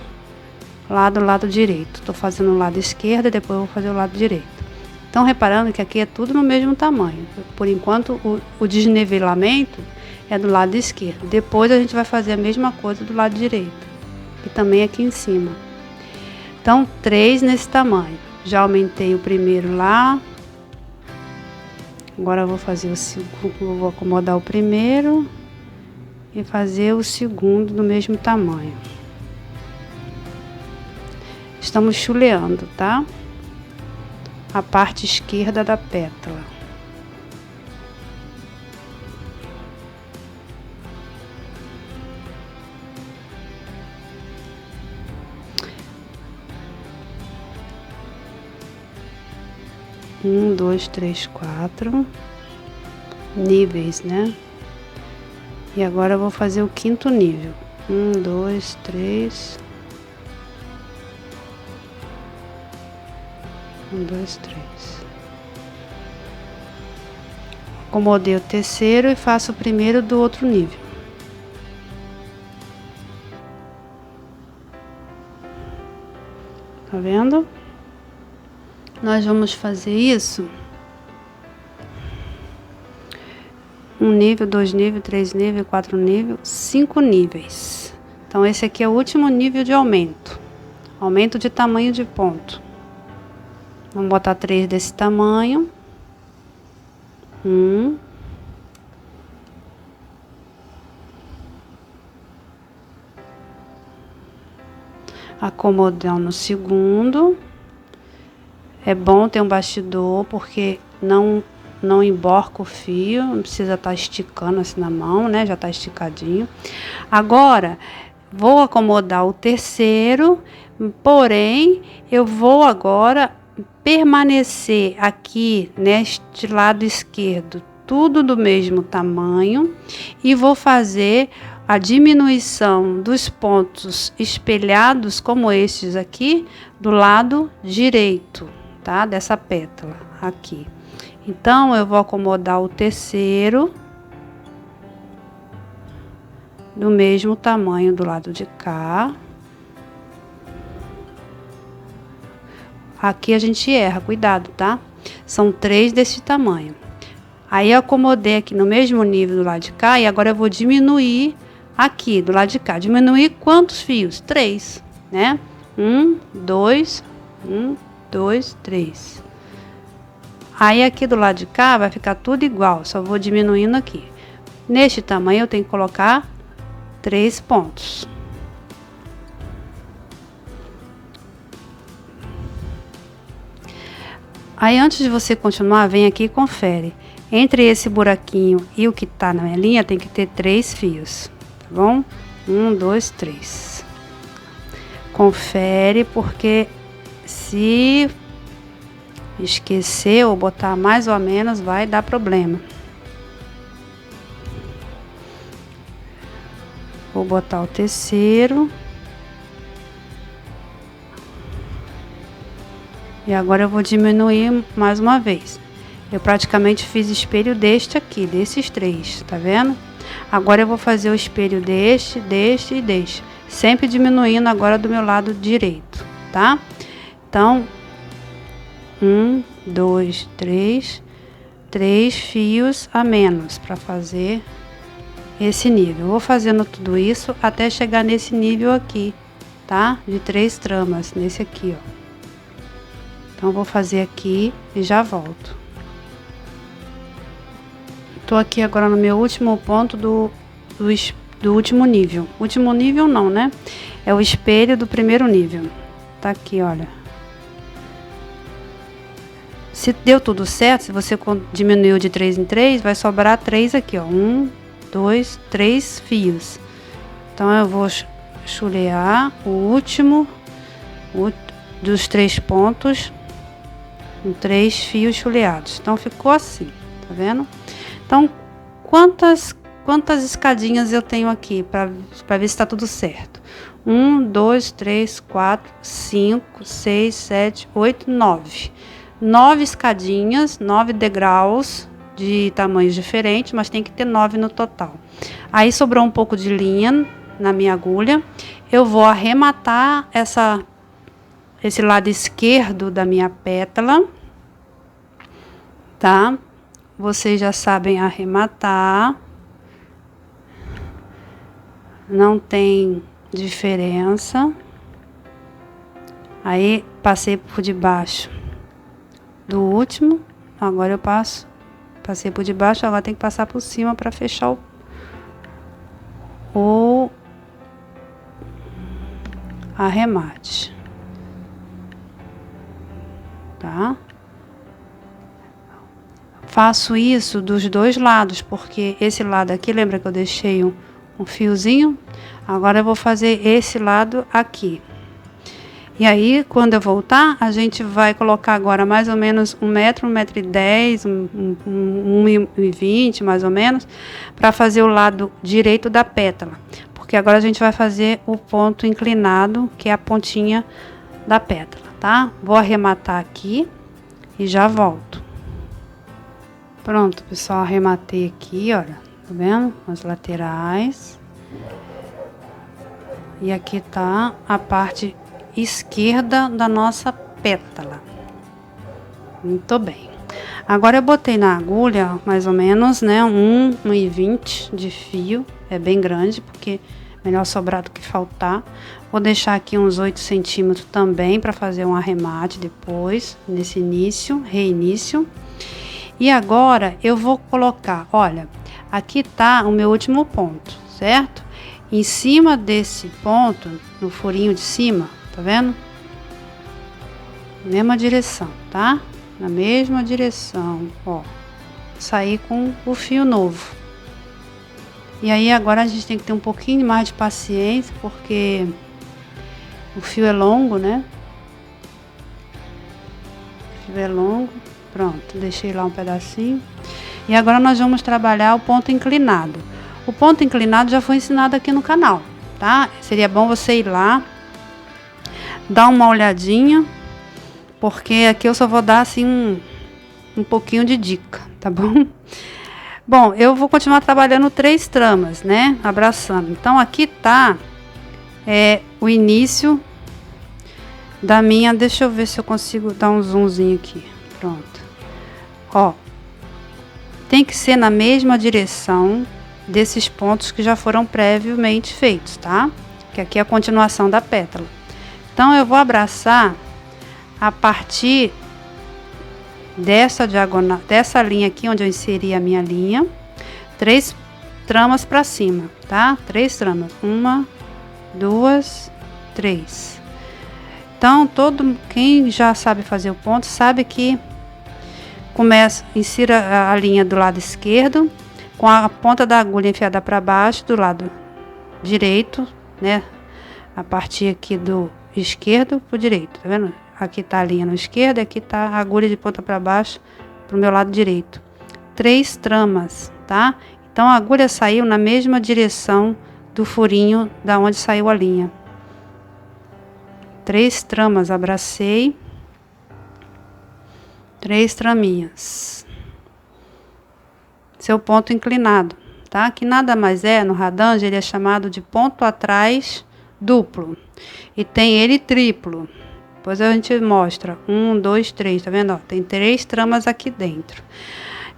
lá do lado direito. Estou fazendo o lado esquerdo e depois eu vou fazer o lado direito. Então, reparando que aqui é tudo no mesmo tamanho. Por enquanto, o desnivelamento é do lado esquerdo. Depois a gente vai fazer a mesma coisa do lado direito. E também aqui em cima. Então, 3 nesse tamanho. Já aumentei o primeiro lá. Agora eu vou fazer o segundo, vou acomodar o primeiro e fazer o segundo do mesmo tamanho. estamos chuleando, tá? A parte esquerda da pétala. Um, dois, três, quatro níveis, né? E agora eu vou fazer o quinto nível. Um, dois, três. Um, dois, três. Acomodei o terceiro e faço o primeiro do outro nível. Tá vendo? Nós vamos fazer isso. Um nível, dois níveis, três níveis, quatro níveis, 5 níveis. Então esse aqui é o último nível de aumento. Aumento de tamanho de ponto. Vamos botar 3 desse tamanho. Acomodando o segundo. É bom ter um bastidor porque não emborca o fio, não precisa estar esticando assim na mão, né? Já está esticadinho. Agora, vou acomodar o terceiro, porém, eu vou agora permanecer aqui neste lado esquerdo, tudo do mesmo tamanho, e vou fazer a diminuição dos pontos espelhados, como estes aqui, do lado direito, tá? Dessa pétala aqui. Então, eu vou acomodar o terceiro do mesmo tamanho do lado de cá. Aqui a gente erra, cuidado, tá? São 3 desse tamanho. Aí eu acomodei aqui no mesmo nível do lado de cá e agora eu vou diminuir aqui do lado de cá. Diminuir quantos fios? 3, né? 1, 2, 3. Aí aqui do lado de cá vai ficar tudo igual, só vou diminuindo aqui. Neste tamanho eu tenho que colocar 3 pontos. Aí antes de você continuar, vem aqui e confere. Entre esse buraquinho e o que tá na minha linha tem que ter 3 fios, tá bom? 1, 2, 3. Confere, porque se esquecer ou botar mais ou menos vai dar problema. Vou botar o terceiro. E agora eu vou diminuir mais uma vez. Eu praticamente fiz espelho deste aqui, desses 3, tá vendo? Agora eu vou fazer o espelho deste e deste. Sempre diminuindo agora do meu lado direito, tá? Então, 1, 2, 3. 3 fios a menos para fazer esse nível. Eu vou fazendo tudo isso até chegar nesse nível aqui, tá? De 3 tramas, nesse aqui, ó. Então, vou fazer aqui e já volto. Tô aqui agora no meu último ponto do último nível. Último nível não, né? É o espelho do primeiro nível. Tá aqui, olha. Se deu tudo certo, se você diminuiu de 3 em 3, vai sobrar 3 aqui, ó. 1, 2, 3 fios. Então, eu vou chulear o último dos 3 pontos com 3 fios chuleados. Então, ficou assim, tá vendo? Então, quantas escadinhas eu tenho aqui para ver se tá tudo certo? 1, 2, 3, 4, 5, 6, 7, 8, 9. 9 escadinhas, 9 degraus de tamanhos diferentes, mas tem que ter 9 no total. Aí sobrou um pouco de linha na minha agulha. Eu vou arrematar esse lado esquerdo da minha pétala, tá? Vocês já sabem arrematar. Não tem diferença. Aí, passei por debaixo do último. Agora eu passei por debaixo, agora tem que passar por cima para fechar o arremate. tá? Faço isso dos dois lados, porque esse lado aqui, lembra que eu deixei um fiozinho? Agora eu vou fazer esse lado aqui. E aí, quando eu voltar, a gente vai colocar agora mais ou menos 1 metro, 1,10 m, 1,20 m mais ou menos, para fazer o lado direito da pétala. Porque agora a gente vai fazer o ponto inclinado, que é a pontinha da pétala, tá? Vou arrematar aqui e já volto. Pronto, pessoal, arrematei aqui, olha, tá vendo? As laterais. E aqui tá a parte esquerda da nossa pétala. Muito bem. Agora eu botei na agulha mais ou menos, né, 1,20 de fio. É bem grande, porque melhor sobrar do que faltar. Vou deixar aqui uns 8 centímetros também para fazer um arremate depois, nesse início, reinício. E agora eu vou colocar, olha, aqui tá o meu último ponto, certo? Em cima desse ponto, no furinho de cima, tá vendo? Mesma direção, tá? Na mesma direção, ó. Sair com o fio novo. E aí agora a gente tem que ter um pouquinho mais de paciência, porque o fio é longo, né? O fio é longo. Pronto, deixei lá um pedacinho. E agora nós vamos trabalhar o ponto inclinado. O ponto inclinado já foi ensinado aqui no canal, tá? Seria bom você ir lá, dar uma olhadinha, porque aqui eu só vou dar assim um pouquinho de dica, tá bom? Bom, eu vou continuar trabalhando 3 tramas, né? Abraçando. Então aqui tá o início da minha. Deixa eu ver se eu consigo dar um zoomzinho aqui. Pronto. Ó, tem que ser na mesma direção desses pontos que já foram previamente feitos, tá? Que aqui é a continuação da pétala. Então eu vou abraçar a partir dessa diagonal, dessa linha aqui onde eu inseri a minha linha, 3 tramas para cima, tá? 3 tramas, 1, 2, 3. Então quem já sabe fazer o ponto sabe que insira a linha do lado esquerdo, com a ponta da agulha enfiada para baixo do lado direito, né? A partir aqui do esquerdo pro direito, tá vendo? Aqui tá a linha no esquerdo, aqui tá a agulha de ponta para baixo pro meu lado direito. 3 tramas, tá? Então a agulha saiu na mesma direção do furinho da onde saiu a linha. 3 tramas, abracei. 3 traminhas. Seu ponto inclinado, tá? Que nada mais é, no Radange, ele é chamado de ponto atrás duplo. E tem ele triplo. Depois a gente mostra. 1, 2, 3, tá vendo? Ó, tem 3 tramas aqui dentro.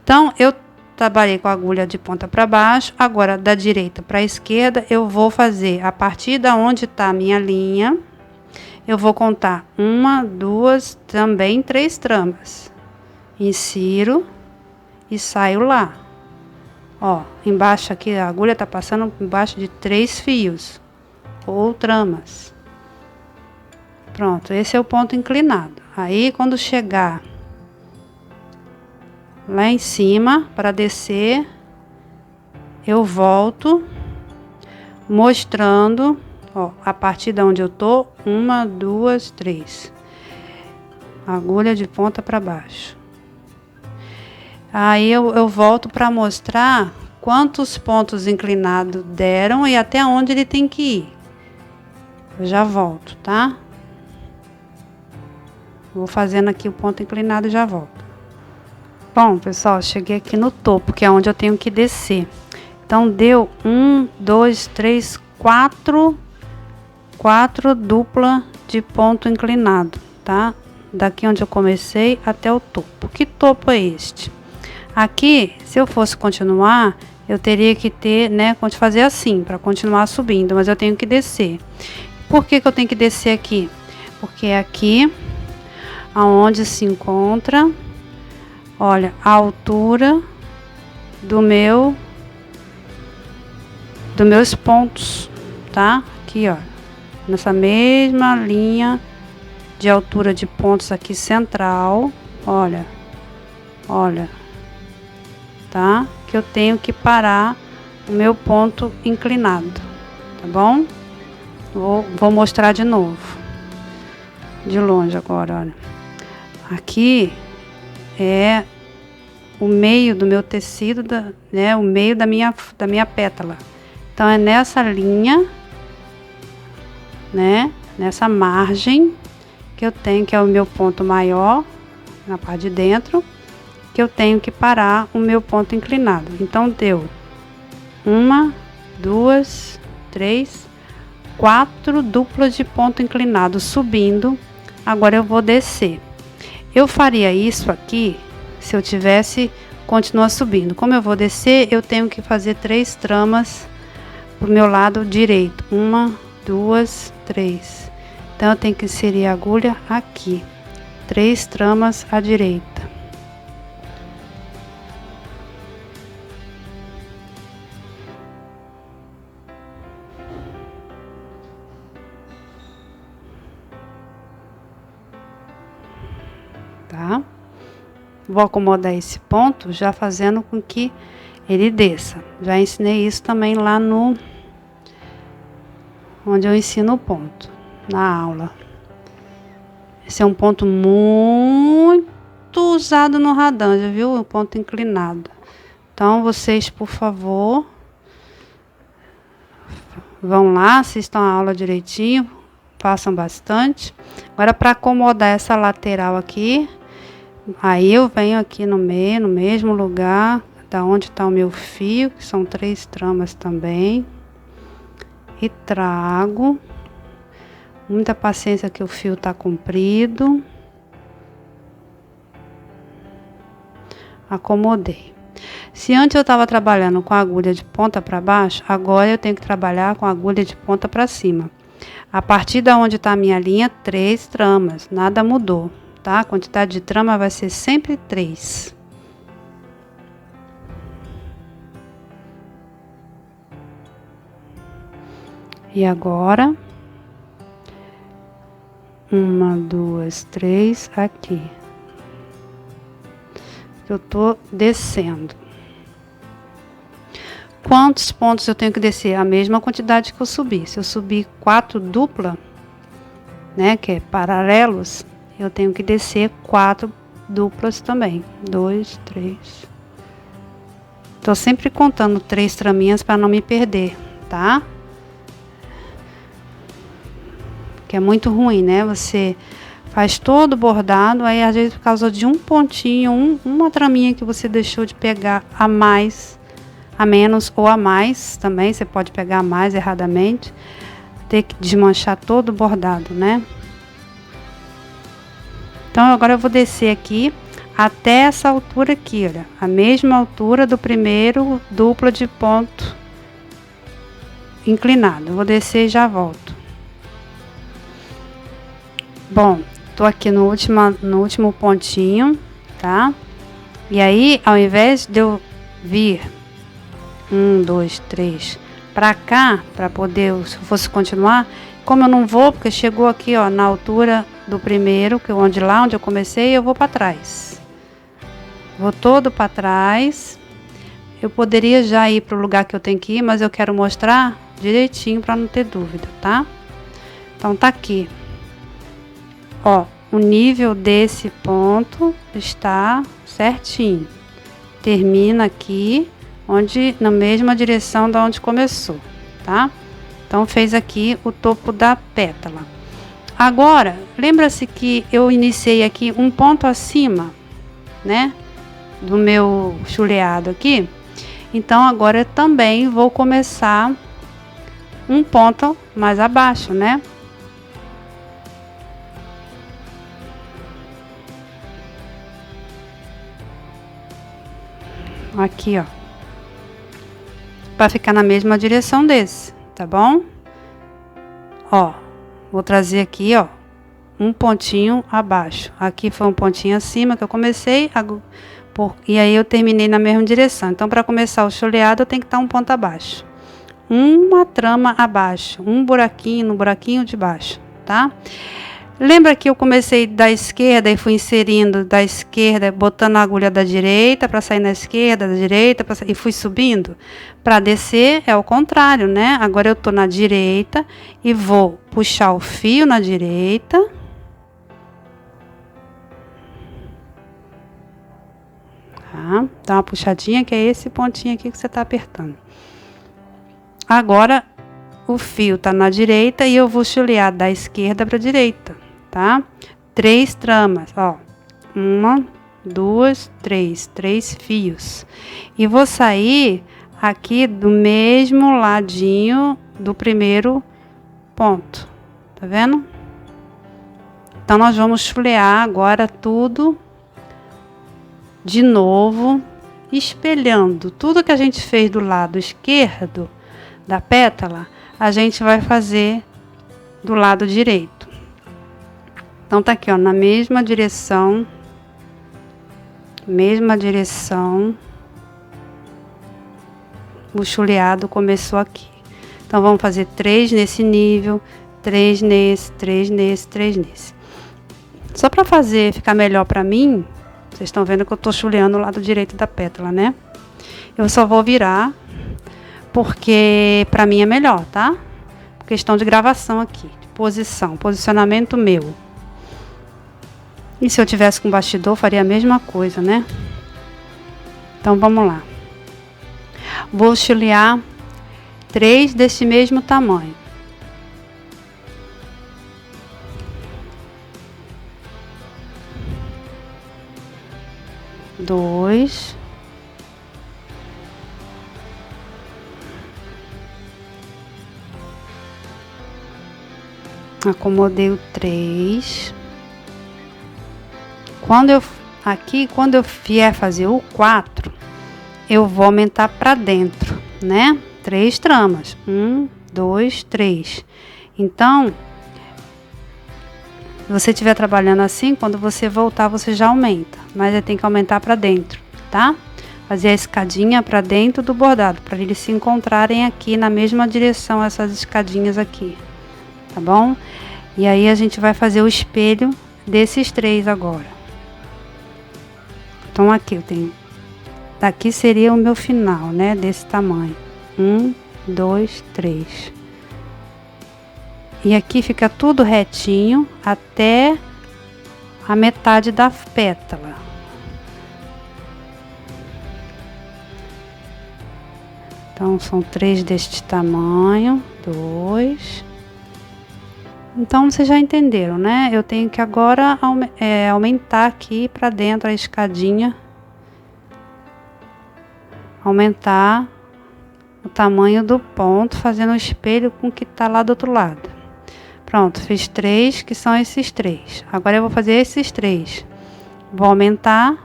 Então, eu trabalhei com a agulha de ponta para baixo. Agora, da direita para a esquerda, eu vou fazer, a partir da onde está a minha linha, eu vou contar 1, 2, também 3 tramas. Insiro e saio lá. Ó, embaixo aqui a agulha tá passando embaixo de 3 fios ou tramas. Pronto, esse é o ponto inclinado. Aí quando chegar lá em cima para descer, eu volto mostrando, ó, a partir de onde eu tô, 1, 2, 3. Agulha de ponta para baixo. Aí eu volto para mostrar quantos pontos inclinados deram e até onde ele tem que ir. Eu já volto, tá? Vou fazendo aqui o ponto inclinado e já volto. Bom, pessoal, cheguei aqui no topo, que é onde eu tenho que descer. Então, deu 1, 2, 3, 4 dupla de ponto inclinado, tá? Daqui onde eu comecei até o topo. Que topo é este? Aqui, se eu fosse continuar, eu teria que ter, né, fazer assim, para continuar subindo, mas eu tenho que descer. Por que que eu tenho que descer aqui? Porque é aqui, aonde se encontra, olha, a altura dos meus pontos, tá? Aqui, ó, nessa mesma linha de altura de pontos aqui central, olha, tá? Que eu tenho que parar o meu ponto inclinado, tá bom? Vou mostrar de novo, de longe agora, olha. Aqui é o meio do meu tecido, né? O meio da minha pétala. Então é nessa linha, né? Nessa margem que eu tenho, que é o meu ponto maior, na parte de dentro, que eu tenho que parar o meu ponto inclinado. Então deu 1, 2, 3, 4 duplas de ponto inclinado subindo. Agora eu vou descer. Eu faria isso aqui se eu tivesse continuar subindo. Como eu vou descer, eu tenho que fazer 3 tramas pro meu lado direito. 1, 2, 3. Então eu tenho que inserir a agulha aqui. 3 tramas à direita. Tá? Vou acomodar esse ponto já fazendo com que ele desça. Já ensinei isso também lá no onde eu ensino o ponto, na aula. Esse é um ponto muito usado no Radanja, viu? O ponto inclinado. Então vocês, por favor, vão lá, assistam a aula direitinho, façam bastante. Agora, para acomodar essa lateral aqui, aí eu venho aqui no meio, no mesmo lugar da onde está o meu fio, que são 3 tramas também, e trago. Muita paciência que o fio tá comprido. Acomodei. Se antes eu estava trabalhando com a agulha de ponta para baixo, agora eu tenho que trabalhar com a agulha de ponta para cima. A partir da onde está a minha linha, 3 tramas, nada mudou, tá? A quantidade de trama vai ser sempre 3. E agora, 1, 2, 3, aqui. Eu tô descendo. Quantos pontos eu tenho que descer? A mesma quantidade que eu subi. Se eu subir 4 dupla, né, que é paralelos, eu tenho que descer 4 duplas também. 2, 3. Tô sempre contando 3 traminhas para não me perder, tá? Que é muito ruim, né? Você faz todo o bordado, aí às vezes por causa de um pontinho, uma traminha que você deixou de pegar a mais, a menos ou a mais também, você pode pegar a mais erradamente, ter que desmanchar todo o bordado, né? Então agora eu vou descer aqui até essa altura aqui, olha, a mesma altura do primeiro dupla de ponto inclinado. Eu vou descer e já volto. Bom, tô aqui no último pontinho, tá? E aí, ao invés de eu vir 1, 2, 3 pra cá, pra poder, se eu fosse continuar, como eu não vou, porque chegou aqui, ó, na altura do primeiro, que onde eu comecei, eu vou para trás. Vou todo para trás. Eu poderia já ir pro lugar que eu tenho que ir, mas eu quero mostrar direitinho para não ter dúvida, tá? Então tá aqui. Ó, o nível desse ponto está certinho. Termina aqui, na mesma direção da onde começou, tá? Então, fez aqui o topo da pétala. Agora, lembra-se que eu iniciei aqui um ponto acima, né? Do meu chuleado aqui. Então, agora eu também vou começar um ponto mais abaixo, né? Aqui, ó, para ficar na mesma direção desse, tá bom? Ó, vou trazer aqui, ó, um pontinho abaixo. Aqui foi um pontinho acima que eu comecei, e aí eu terminei na mesma direção. Então, para começar o chuleado, eu tenho que estar um ponto abaixo. Uma trama abaixo, um buraquinho no buraquinho de baixo, tá? Lembra que eu comecei da esquerda e fui inserindo da esquerda, botando a agulha da direita para sair na esquerda, da direita e fui subindo? Para descer é o contrário, né? Agora eu tô na direita e vou puxar o fio na direita. Tá? Dá uma puxadinha, que é esse pontinho aqui que você tá apertando. Agora o fio tá na direita e eu vou chulear da esquerda para a direita, tá? 3 tramas, ó. 1, 2, 3. 3 fios. E vou sair aqui do mesmo ladinho do primeiro ponto. Tá vendo? Então, nós vamos chulear agora tudo de novo, espelhando tudo que a gente fez do lado esquerdo da pétala, a gente vai fazer do lado direito. Então tá aqui, ó, na mesma direção, o chuleado começou aqui. Então vamos fazer 3 nesse nível, 3 nesse, 3 nesse, 3 nesse. Só para fazer ficar melhor para mim, vocês estão vendo que eu tô chuleando o lado direito da pétala, né? Eu só vou virar porque para mim é melhor, tá? Questão de gravação aqui, de posicionamento meu. E se eu tivesse com bastidor, faria a mesma coisa, né? Então vamos lá. Vou chulear 3 desse mesmo tamanho. Dois. Acomodei o 3. Quando eu vier fazer o 4, eu vou aumentar para dentro, né? 3 tramas. 1, 2, 3. Então, se você estiver trabalhando assim, quando você voltar, você já aumenta. Mas você tem que aumentar para dentro, tá? Fazer a escadinha para dentro do bordado, para eles se encontrarem aqui na mesma direção, essas escadinhas aqui. Tá bom? E aí a gente vai fazer o espelho desses 3 agora. Então aqui eu tenho, daqui seria o meu final, né? Desse tamanho. 1, 2, 3. E aqui fica tudo retinho até a metade da pétala. Então são 3 deste tamanho, 2. Então, vocês já entenderam, né? Eu tenho que agora aumentar aqui para dentro a escadinha. Aumentar o tamanho do ponto, fazendo o espelho com o que tá lá do outro lado. Pronto, fiz 3, que são esses 3. Agora eu vou fazer esses 3. Vou aumentar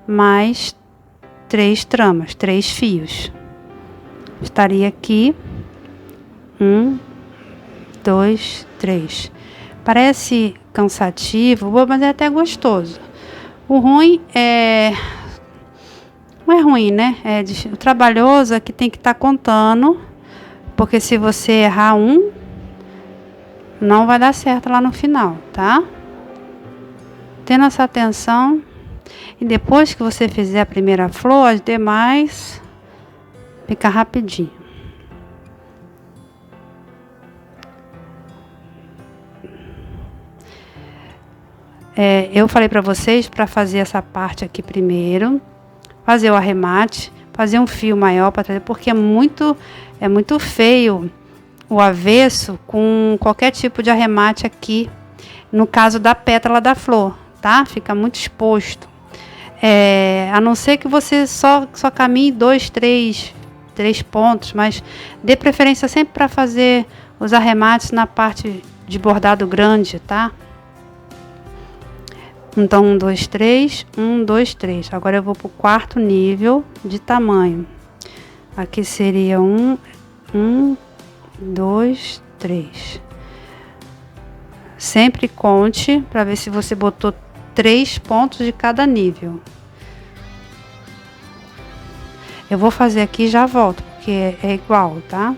mais 3 tramas, 3 fios. Estaria aqui 1, 2, 3. Parece cansativo, mas é até gostoso. O ruim é... não é ruim, né? O trabalhoso é que tem que estar contando, porque se você errar um, não vai dar certo lá no final, tá? Tendo essa atenção, e depois que você fizer a primeira flor, as demais fica rapidinho. Eu falei para vocês para fazer essa parte aqui primeiro, fazer o arremate, fazer um fio maior para trazer, porque é muito feio o avesso com qualquer tipo de arremate aqui, no caso da pétala da flor, tá? Fica muito exposto. A não ser que você só caminhe 2, 3 pontos, mas dê preferência sempre para fazer os arremates na parte de bordado grande, tá? Então, 1, 2, 3, 1, 2, 3. Agora eu vou para o 4º nível de tamanho. Aqui seria 1, 2, 3. Sempre conte para ver se você botou 3 pontos de cada nível. Eu vou fazer aqui e já volto, porque é igual, tá?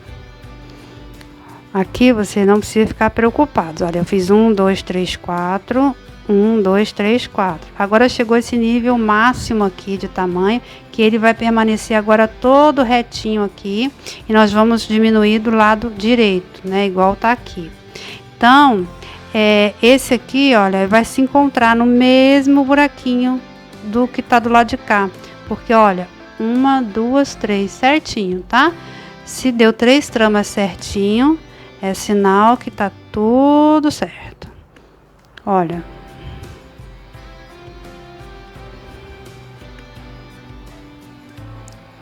Aqui você não precisa ficar preocupado. Olha, eu fiz 1, 2, 3, 4. 1, 2, 3, 4. Agora chegou esse nível máximo aqui de tamanho, que ele vai permanecer agora todo retinho aqui. E nós vamos diminuir do lado direito, né? Igual tá aqui. Então, esse aqui, olha, vai se encontrar no mesmo buraquinho do que tá do lado de cá. Porque, olha, 1, 2, 3, certinho, tá? Se deu 3 tramas certinho, é sinal que tá tudo certo. Olha.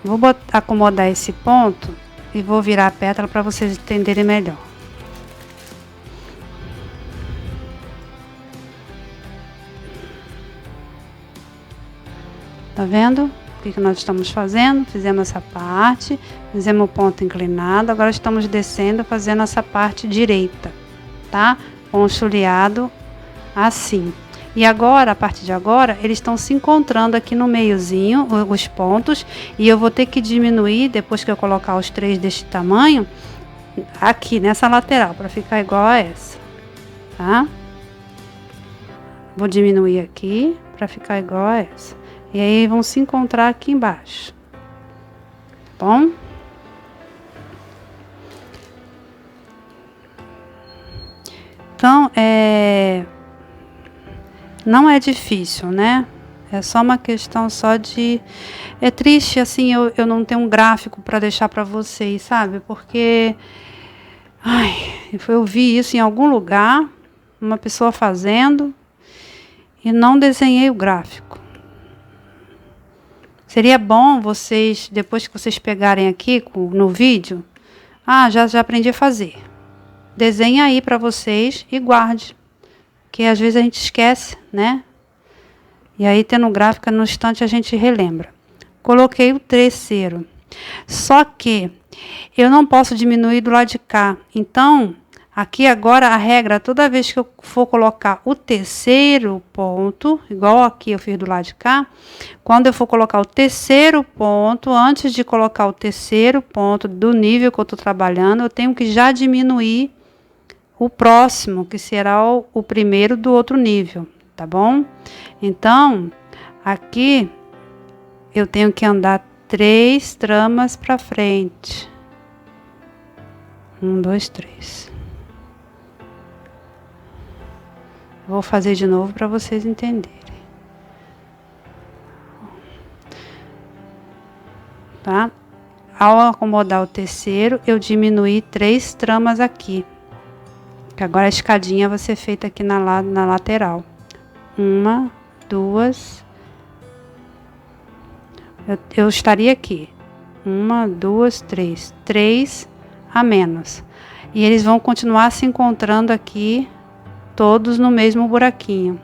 Vou acomodar esse ponto e vou virar a pétala para vocês entenderem melhor. Tá vendo? O que nós estamos fazendo? Fizemos essa parte, fizemos o ponto inclinado, agora estamos descendo, fazendo essa parte direita, tá? Com o chuleado assim. E agora, a partir de agora, eles estão se encontrando aqui no meiozinho, os pontos, e eu vou ter que diminuir, depois que eu colocar os 3 deste tamanho, aqui nessa lateral, para ficar igual a essa, tá? Vou diminuir aqui, para ficar igual a essa. E aí vão se encontrar aqui embaixo, tá bom? Então, não é difícil, né? É só uma questão só de... É triste, assim, eu não tenho um gráfico para deixar para vocês, sabe? Porque... Ai, eu vi isso em algum lugar, uma pessoa fazendo, e não desenhei o gráfico. Seria bom vocês, depois que vocês pegarem aqui no vídeo, já aprendi a fazer. Desenhe aí para vocês e guarde. Que às vezes a gente esquece, né? E aí, tendo gráfica, no instante a gente relembra. Coloquei o terceiro. Só que eu não posso diminuir do lado de cá. Então, aqui agora a regra, toda vez que eu for colocar o terceiro ponto, igual aqui eu fiz do lado de cá, quando eu for colocar o terceiro ponto, antes de colocar o terceiro ponto do nível que eu estou trabalhando, eu tenho que já diminuir o próximo, que será o primeiro do outro nível, tá bom? Então, aqui eu tenho que andar 3 tramas para frente. 1, 2, 3. Vou fazer de novo para vocês entenderem. Tá? Ao acomodar o terceiro, eu diminuí 3 tramas aqui. Que agora a escadinha vai ser feita aqui na lateral. 1, 2. Eu estaria aqui. 1, 2, 3. 3 a menos. E eles vão continuar se encontrando aqui, todos no mesmo buraquinho.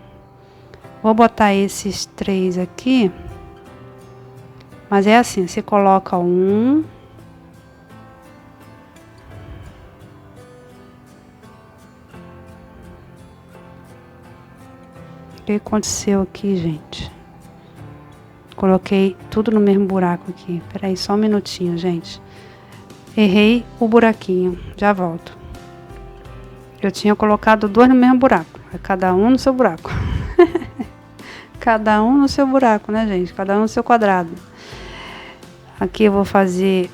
Vou botar esses 3 aqui. Mas é assim, você coloca 1. O que aconteceu aqui, gente? Coloquei tudo no mesmo buraco aqui. Peraí, só um minutinho, gente. Errei o buraquinho. Já volto. Eu tinha colocado 2 no mesmo buraco. Cada um no seu buraco. Cada um no seu buraco, né, gente? Cada um no seu quadrado. Aqui eu vou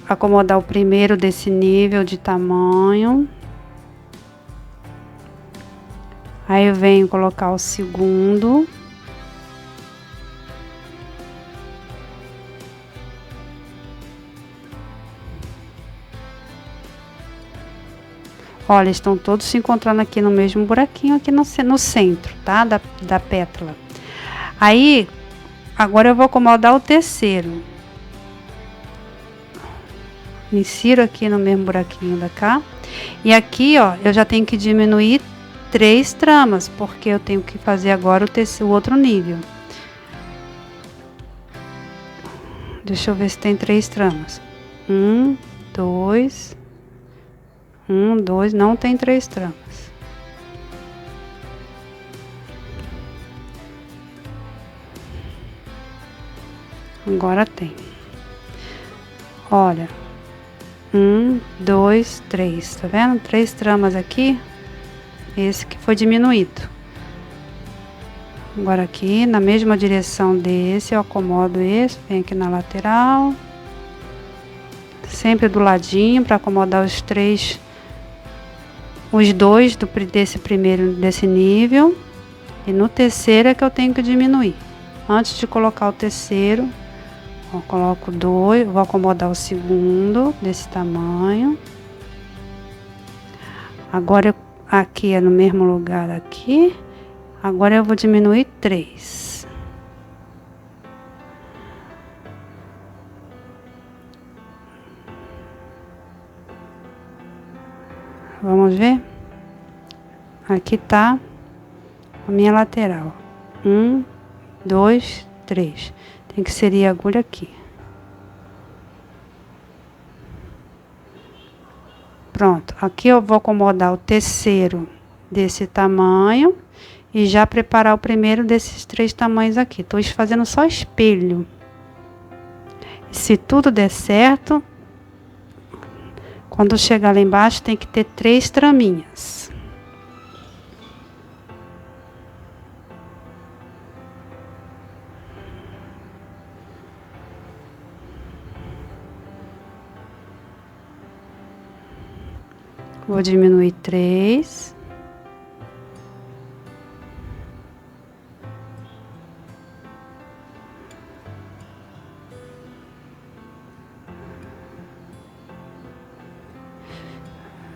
acomodar o primeiro desse nível de tamanho. Aí eu venho colocar o segundo. Olha, estão todos se encontrando aqui no mesmo buraquinho, aqui no centro, tá? Da pétala. Aí, agora eu vou acomodar o terceiro. Insiro aqui no mesmo buraquinho da cá. E aqui, ó, eu já tenho que diminuir 3 tramas, porque eu tenho que fazer agora o outro nível. Deixa eu ver se tem 3 tramas. 1, 2... 1, 2, não tem 3 tramas. Agora tem. Olha, 1, 2, 3, tá vendo? 3 tramas aqui. Esse que foi diminuído. Agora aqui, na mesma direção desse, eu acomodo esse, venho aqui na lateral. Sempre do ladinho, para acomodar os dois desse primeiro, desse nível. E no terceiro é que eu tenho que diminuir. Antes de colocar o terceiro, eu coloco 2, vou acomodar o segundo, desse tamanho. Agora, aqui é no mesmo lugar aqui. Agora eu vou diminuir 3. Vamos ver? Aqui tá a minha lateral. 1, 2, 3. Tem que inserir a agulha aqui. Pronto. Aqui eu vou acomodar o terceiro desse tamanho e já preparar o primeiro desses 3 tamanhos aqui. Tô fazendo só espelho. E se tudo der certo, quando chegar lá embaixo tem que ter 3 traminhas. Vou diminuir 3.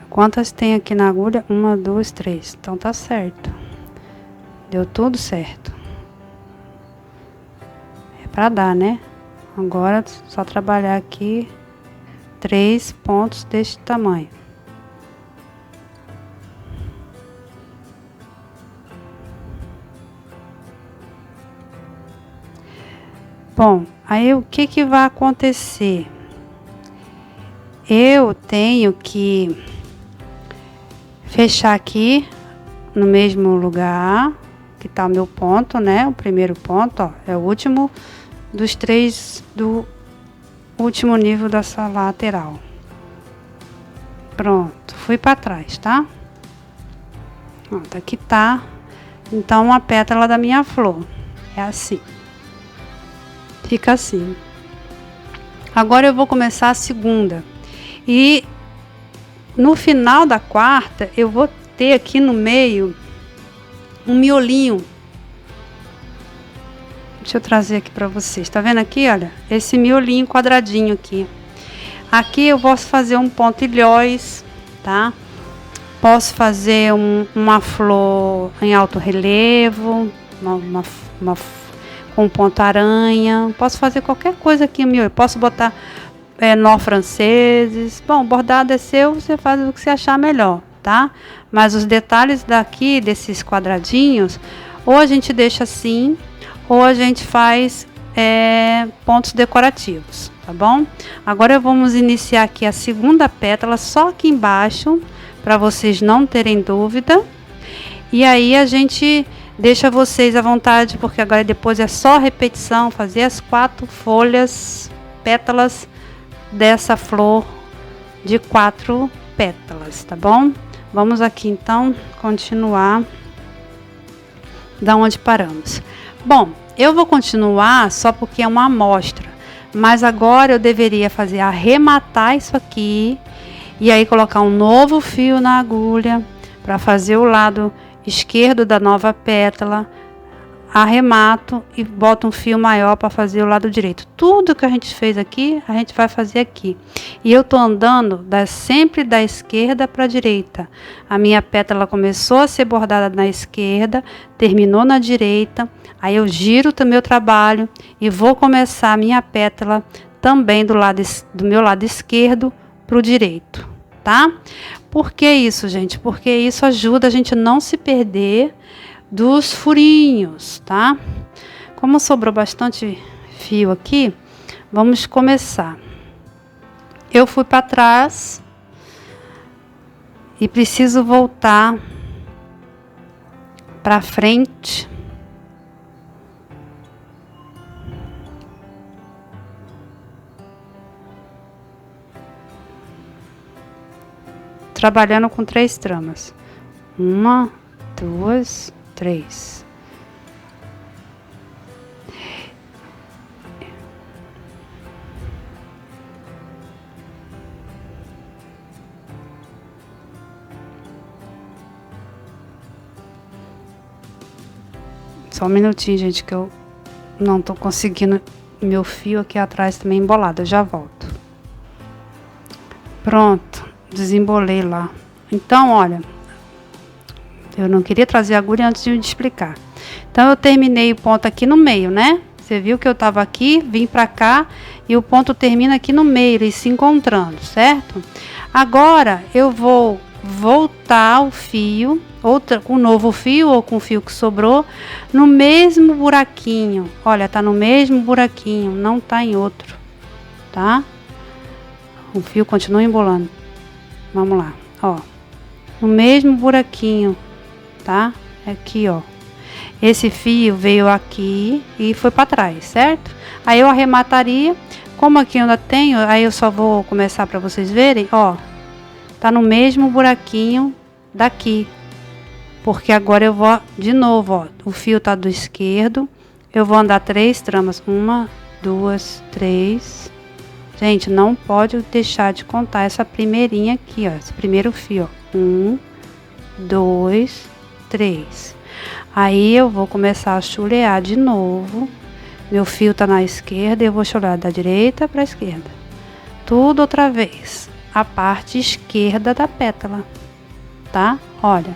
Quantas tem aqui na agulha? 1, 2, 3. Então tá certo. Deu tudo certo. É pra dar, né? Agora só trabalhar aqui 3 pontos deste tamanho. Bom, aí o que vai acontecer? Eu tenho que fechar aqui no mesmo lugar que tá o meu ponto, né? O primeiro ponto, ó, é o último dos 3 do último nível dessa lateral. Pronto, fui para trás, tá? Pronto, aqui tá. Então, a pétala da minha flor é assim. Fica assim. Agora eu vou começar a segunda. E no final da quarta, eu vou ter aqui no meio um miolinho. Deixa eu trazer aqui para vocês. Tá vendo aqui, olha? Esse miolinho quadradinho aqui. Aqui eu posso fazer um ponto ilhóis, tá? Posso fazer uma flor em alto relevo, com ponto aranha. Posso fazer qualquer coisa aqui no miolo. Posso botar nó franceses. Bom, bordado é seu, você faz o que você achar melhor, tá? Mas os detalhes daqui, desses quadradinhos, ou a gente deixa assim, ou a gente faz pontos decorativos, tá bom? Agora vamos iniciar aqui a segunda pétala, só aqui embaixo, para vocês não terem dúvida. E aí a gente deixa vocês à vontade, porque agora depois é só repetição, fazer as 4 folhas, pétalas dessa flor de 4 pétalas, tá bom? Vamos aqui então continuar da onde paramos. Bom, eu vou continuar só porque é uma amostra, mas agora eu deveria arrematar isso aqui e aí colocar um novo fio na agulha para fazer o lado esquerdo da nova pétala, arremato e boto um fio maior para fazer o lado direito. Tudo que a gente fez aqui, a gente vai fazer aqui. E eu tô andando sempre da esquerda para a direita. A minha pétala começou a ser bordada na esquerda, terminou na direita. Aí eu giro o meu trabalho e vou começar a minha pétala também do meu lado esquerdo para o direito, tá? Por que isso, gente? Porque isso ajuda a gente a não se perder dos furinhos, tá? Como sobrou bastante fio aqui, vamos começar. Eu fui para trás e preciso voltar para frente. trabalhando com 3 tramas. 1, 2, 3. Só um minutinho, gente, que eu não tô conseguindo meu fio aqui atrás também embolado. Eu já volto. Pronto, desembolei lá. Então, olha, eu não queria trazer a agulha antes de me explicar. Então, eu terminei o ponto aqui no meio, né? Você viu que eu tava aqui, vim pra cá e o ponto termina aqui no meio, eles se encontrando, certo? Agora, eu vou voltar o fio, com um novo fio ou com o fio que sobrou, no mesmo buraquinho. Olha, tá no mesmo buraquinho, não tá em outro, tá? O fio continua embolando. Vamos lá, ó. No mesmo buraquinho, tá? Aqui, ó. Esse fio veio aqui e foi para trás, certo? Aí eu arremataria. Como aqui eu ainda tenho, aí eu só vou começar para vocês verem, ó. Tá no mesmo buraquinho daqui. Porque agora eu vou de novo, ó. O fio tá do esquerdo. Eu vou andar 3 tramas. 1, 2, 3. Gente, não pode deixar de contar essa primeirinha aqui, ó. Esse primeiro fio, ó. 1, 2, 3. Aí eu vou começar a chulear de novo. Meu fio tá na esquerda e eu vou chulear da direita para a esquerda. Tudo outra vez. A parte esquerda da pétala, tá? Olha,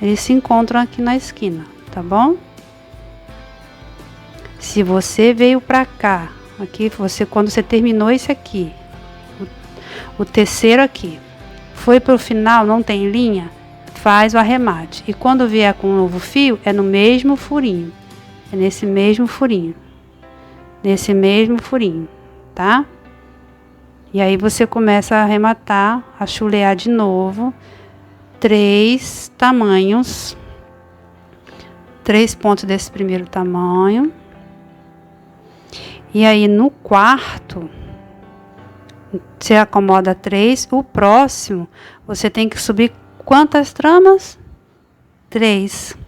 eles se encontram aqui na esquina, tá bom? Se você veio pra cá, aqui quando você terminou esse aqui, o terceiro aqui, foi pro final, não tem linha, faz o arremate. E quando vier com um novo fio, é no mesmo furinho, é nesse mesmo furinho, tá? E aí você começa a arrematar, a chulear de novo, 3 tamanhos, 3 pontos desse primeiro tamanho. E aí no quarto, você acomoda 3, o próximo, você tem que subir quantas tramas? 3.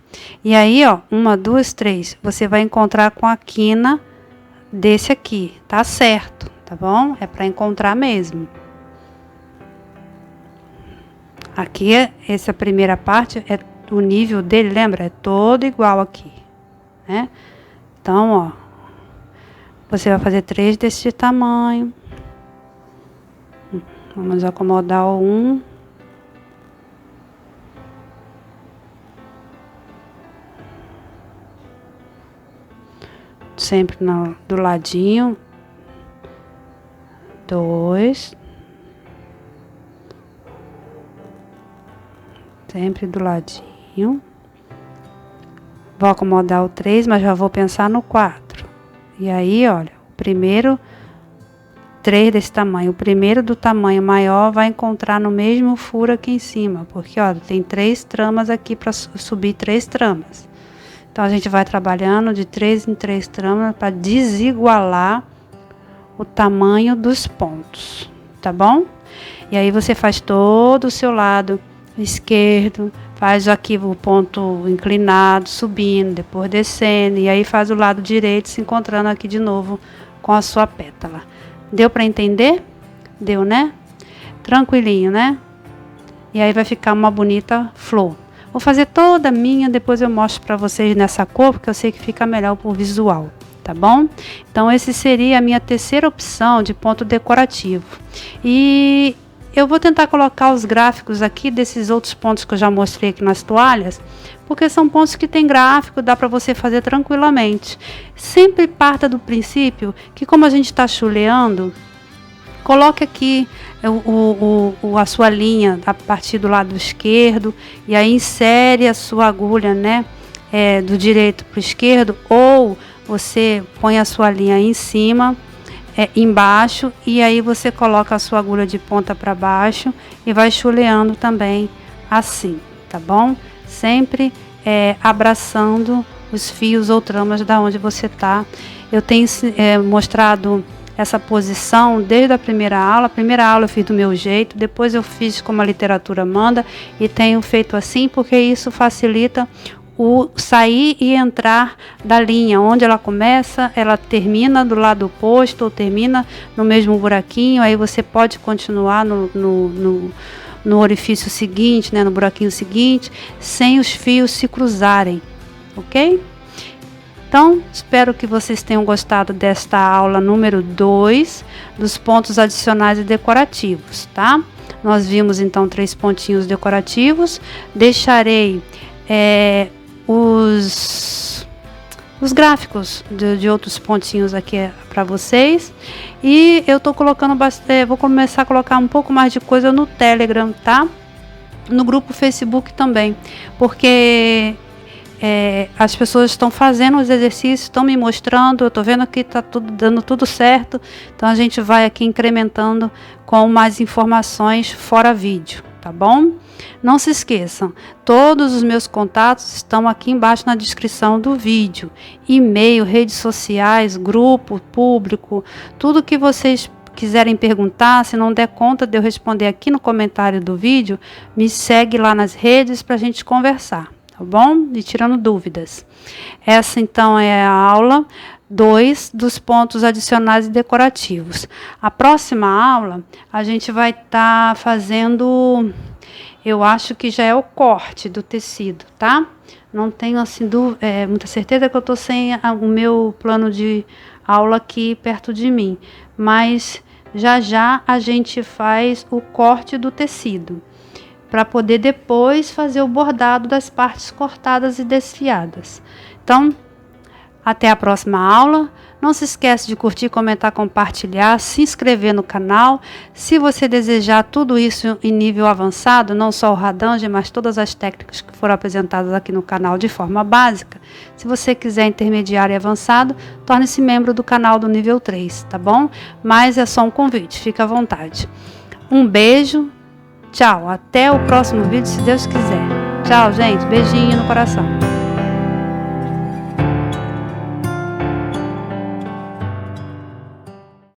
E aí, ó, 1, 2, 3, você vai encontrar com a quina desse aqui, tá certo? Tá bom? É para encontrar mesmo. Aqui, essa primeira parte, é o nível dele, lembra? É todo igual aqui, né? Então, ó, você vai fazer 3 desse tamanho. Vamos acomodar o 1. Sempre do ladinho. 2, sempre do ladinho. Vou acomodar o 3, mas já vou pensar no 4. E aí, olha, o primeiro 3 desse tamanho, o primeiro do tamanho maior vai encontrar no mesmo furo aqui em cima, porque ó, tem 3 tramas aqui para subir 3 tramas. Então a gente vai trabalhando de 3 em 3 tramas para desigualar o tamanho dos pontos, tá bom? E aí você faz todo o seu lado esquerdo, faz aqui o ponto inclinado, subindo, depois descendo, e aí faz o lado direito se encontrando aqui de novo com a sua pétala. Deu para entender? Deu, né? Tranquilinho, né? E aí vai ficar uma bonita flor. Vou fazer toda a minha, depois eu mostro para vocês nessa cor, porque eu sei que fica melhor pro visual. Tá bom? Então, esse seria a minha terceira opção de ponto decorativo. E eu vou tentar colocar os gráficos aqui desses outros pontos que eu já mostrei aqui nas toalhas, porque são pontos que tem gráfico, dá para você fazer tranquilamente. Sempre parta do princípio que, como a gente está chuleando, coloque aqui a sua linha a partir do lado esquerdo, e aí insere a sua agulha, né? Do direito para o esquerdo, ou você põe a sua linha em cima, embaixo, e aí você coloca a sua agulha de ponta para baixo e vai chuleando também assim, tá bom? Sempre abraçando os fios ou tramas da onde você tá. Eu tenho mostrado essa posição desde a primeira aula. A primeira aula eu fiz do meu jeito, depois eu fiz como a literatura manda e tenho feito assim porque isso facilita o sair e entrar da linha. Onde ela começa, ela termina do lado oposto ou termina no mesmo buraquinho, aí você pode continuar no orifício seguinte, né, no buraquinho seguinte, sem os fios se cruzarem, ok? Então, espero que vocês tenham gostado desta aula número 2 dos pontos adicionais e decorativos, tá? Nós vimos então 3 pontinhos decorativos. Deixarei os gráficos de outros pontinhos aqui para vocês. E eu tô colocando vou começar a colocar um pouco mais de coisa no Telegram, tá? No grupo Facebook também, porque as pessoas estão fazendo os exercícios, estão me mostrando, eu estou vendo que está dando tudo certo, então a gente vai aqui incrementando com mais informações fora vídeo, tá bom? Não se esqueçam, todos os meus contatos estão aqui embaixo na descrição do vídeo, e-mail, redes sociais, grupo, público, tudo que vocês quiserem perguntar, se não der conta de eu responder aqui no comentário do vídeo, me segue lá nas redes para a gente conversar. Tá bom? E tirando dúvidas. Essa então é a aula 2 dos pontos adicionais e decorativos. A próxima aula a gente vai estar fazendo, eu acho que já é o corte do tecido, tá? Não tenho assim muita certeza que eu tô sem o meu plano de aula aqui perto de mim, mas já a gente faz o corte do tecido, para poder depois fazer o bordado das partes cortadas e desfiadas. Então, até a próxima aula. Não se esquece de curtir, comentar, compartilhar, se inscrever no canal. Se você desejar tudo isso em nível avançado, não só o Radange, mas todas as técnicas que foram apresentadas aqui no canal de forma básica, se você quiser intermediário e avançado, torne-se membro do canal do nível 3, tá bom? Mas é só um convite, fica à vontade. Um beijo. Tchau, até o próximo vídeo, se Deus quiser. Tchau, gente. Beijinho no coração.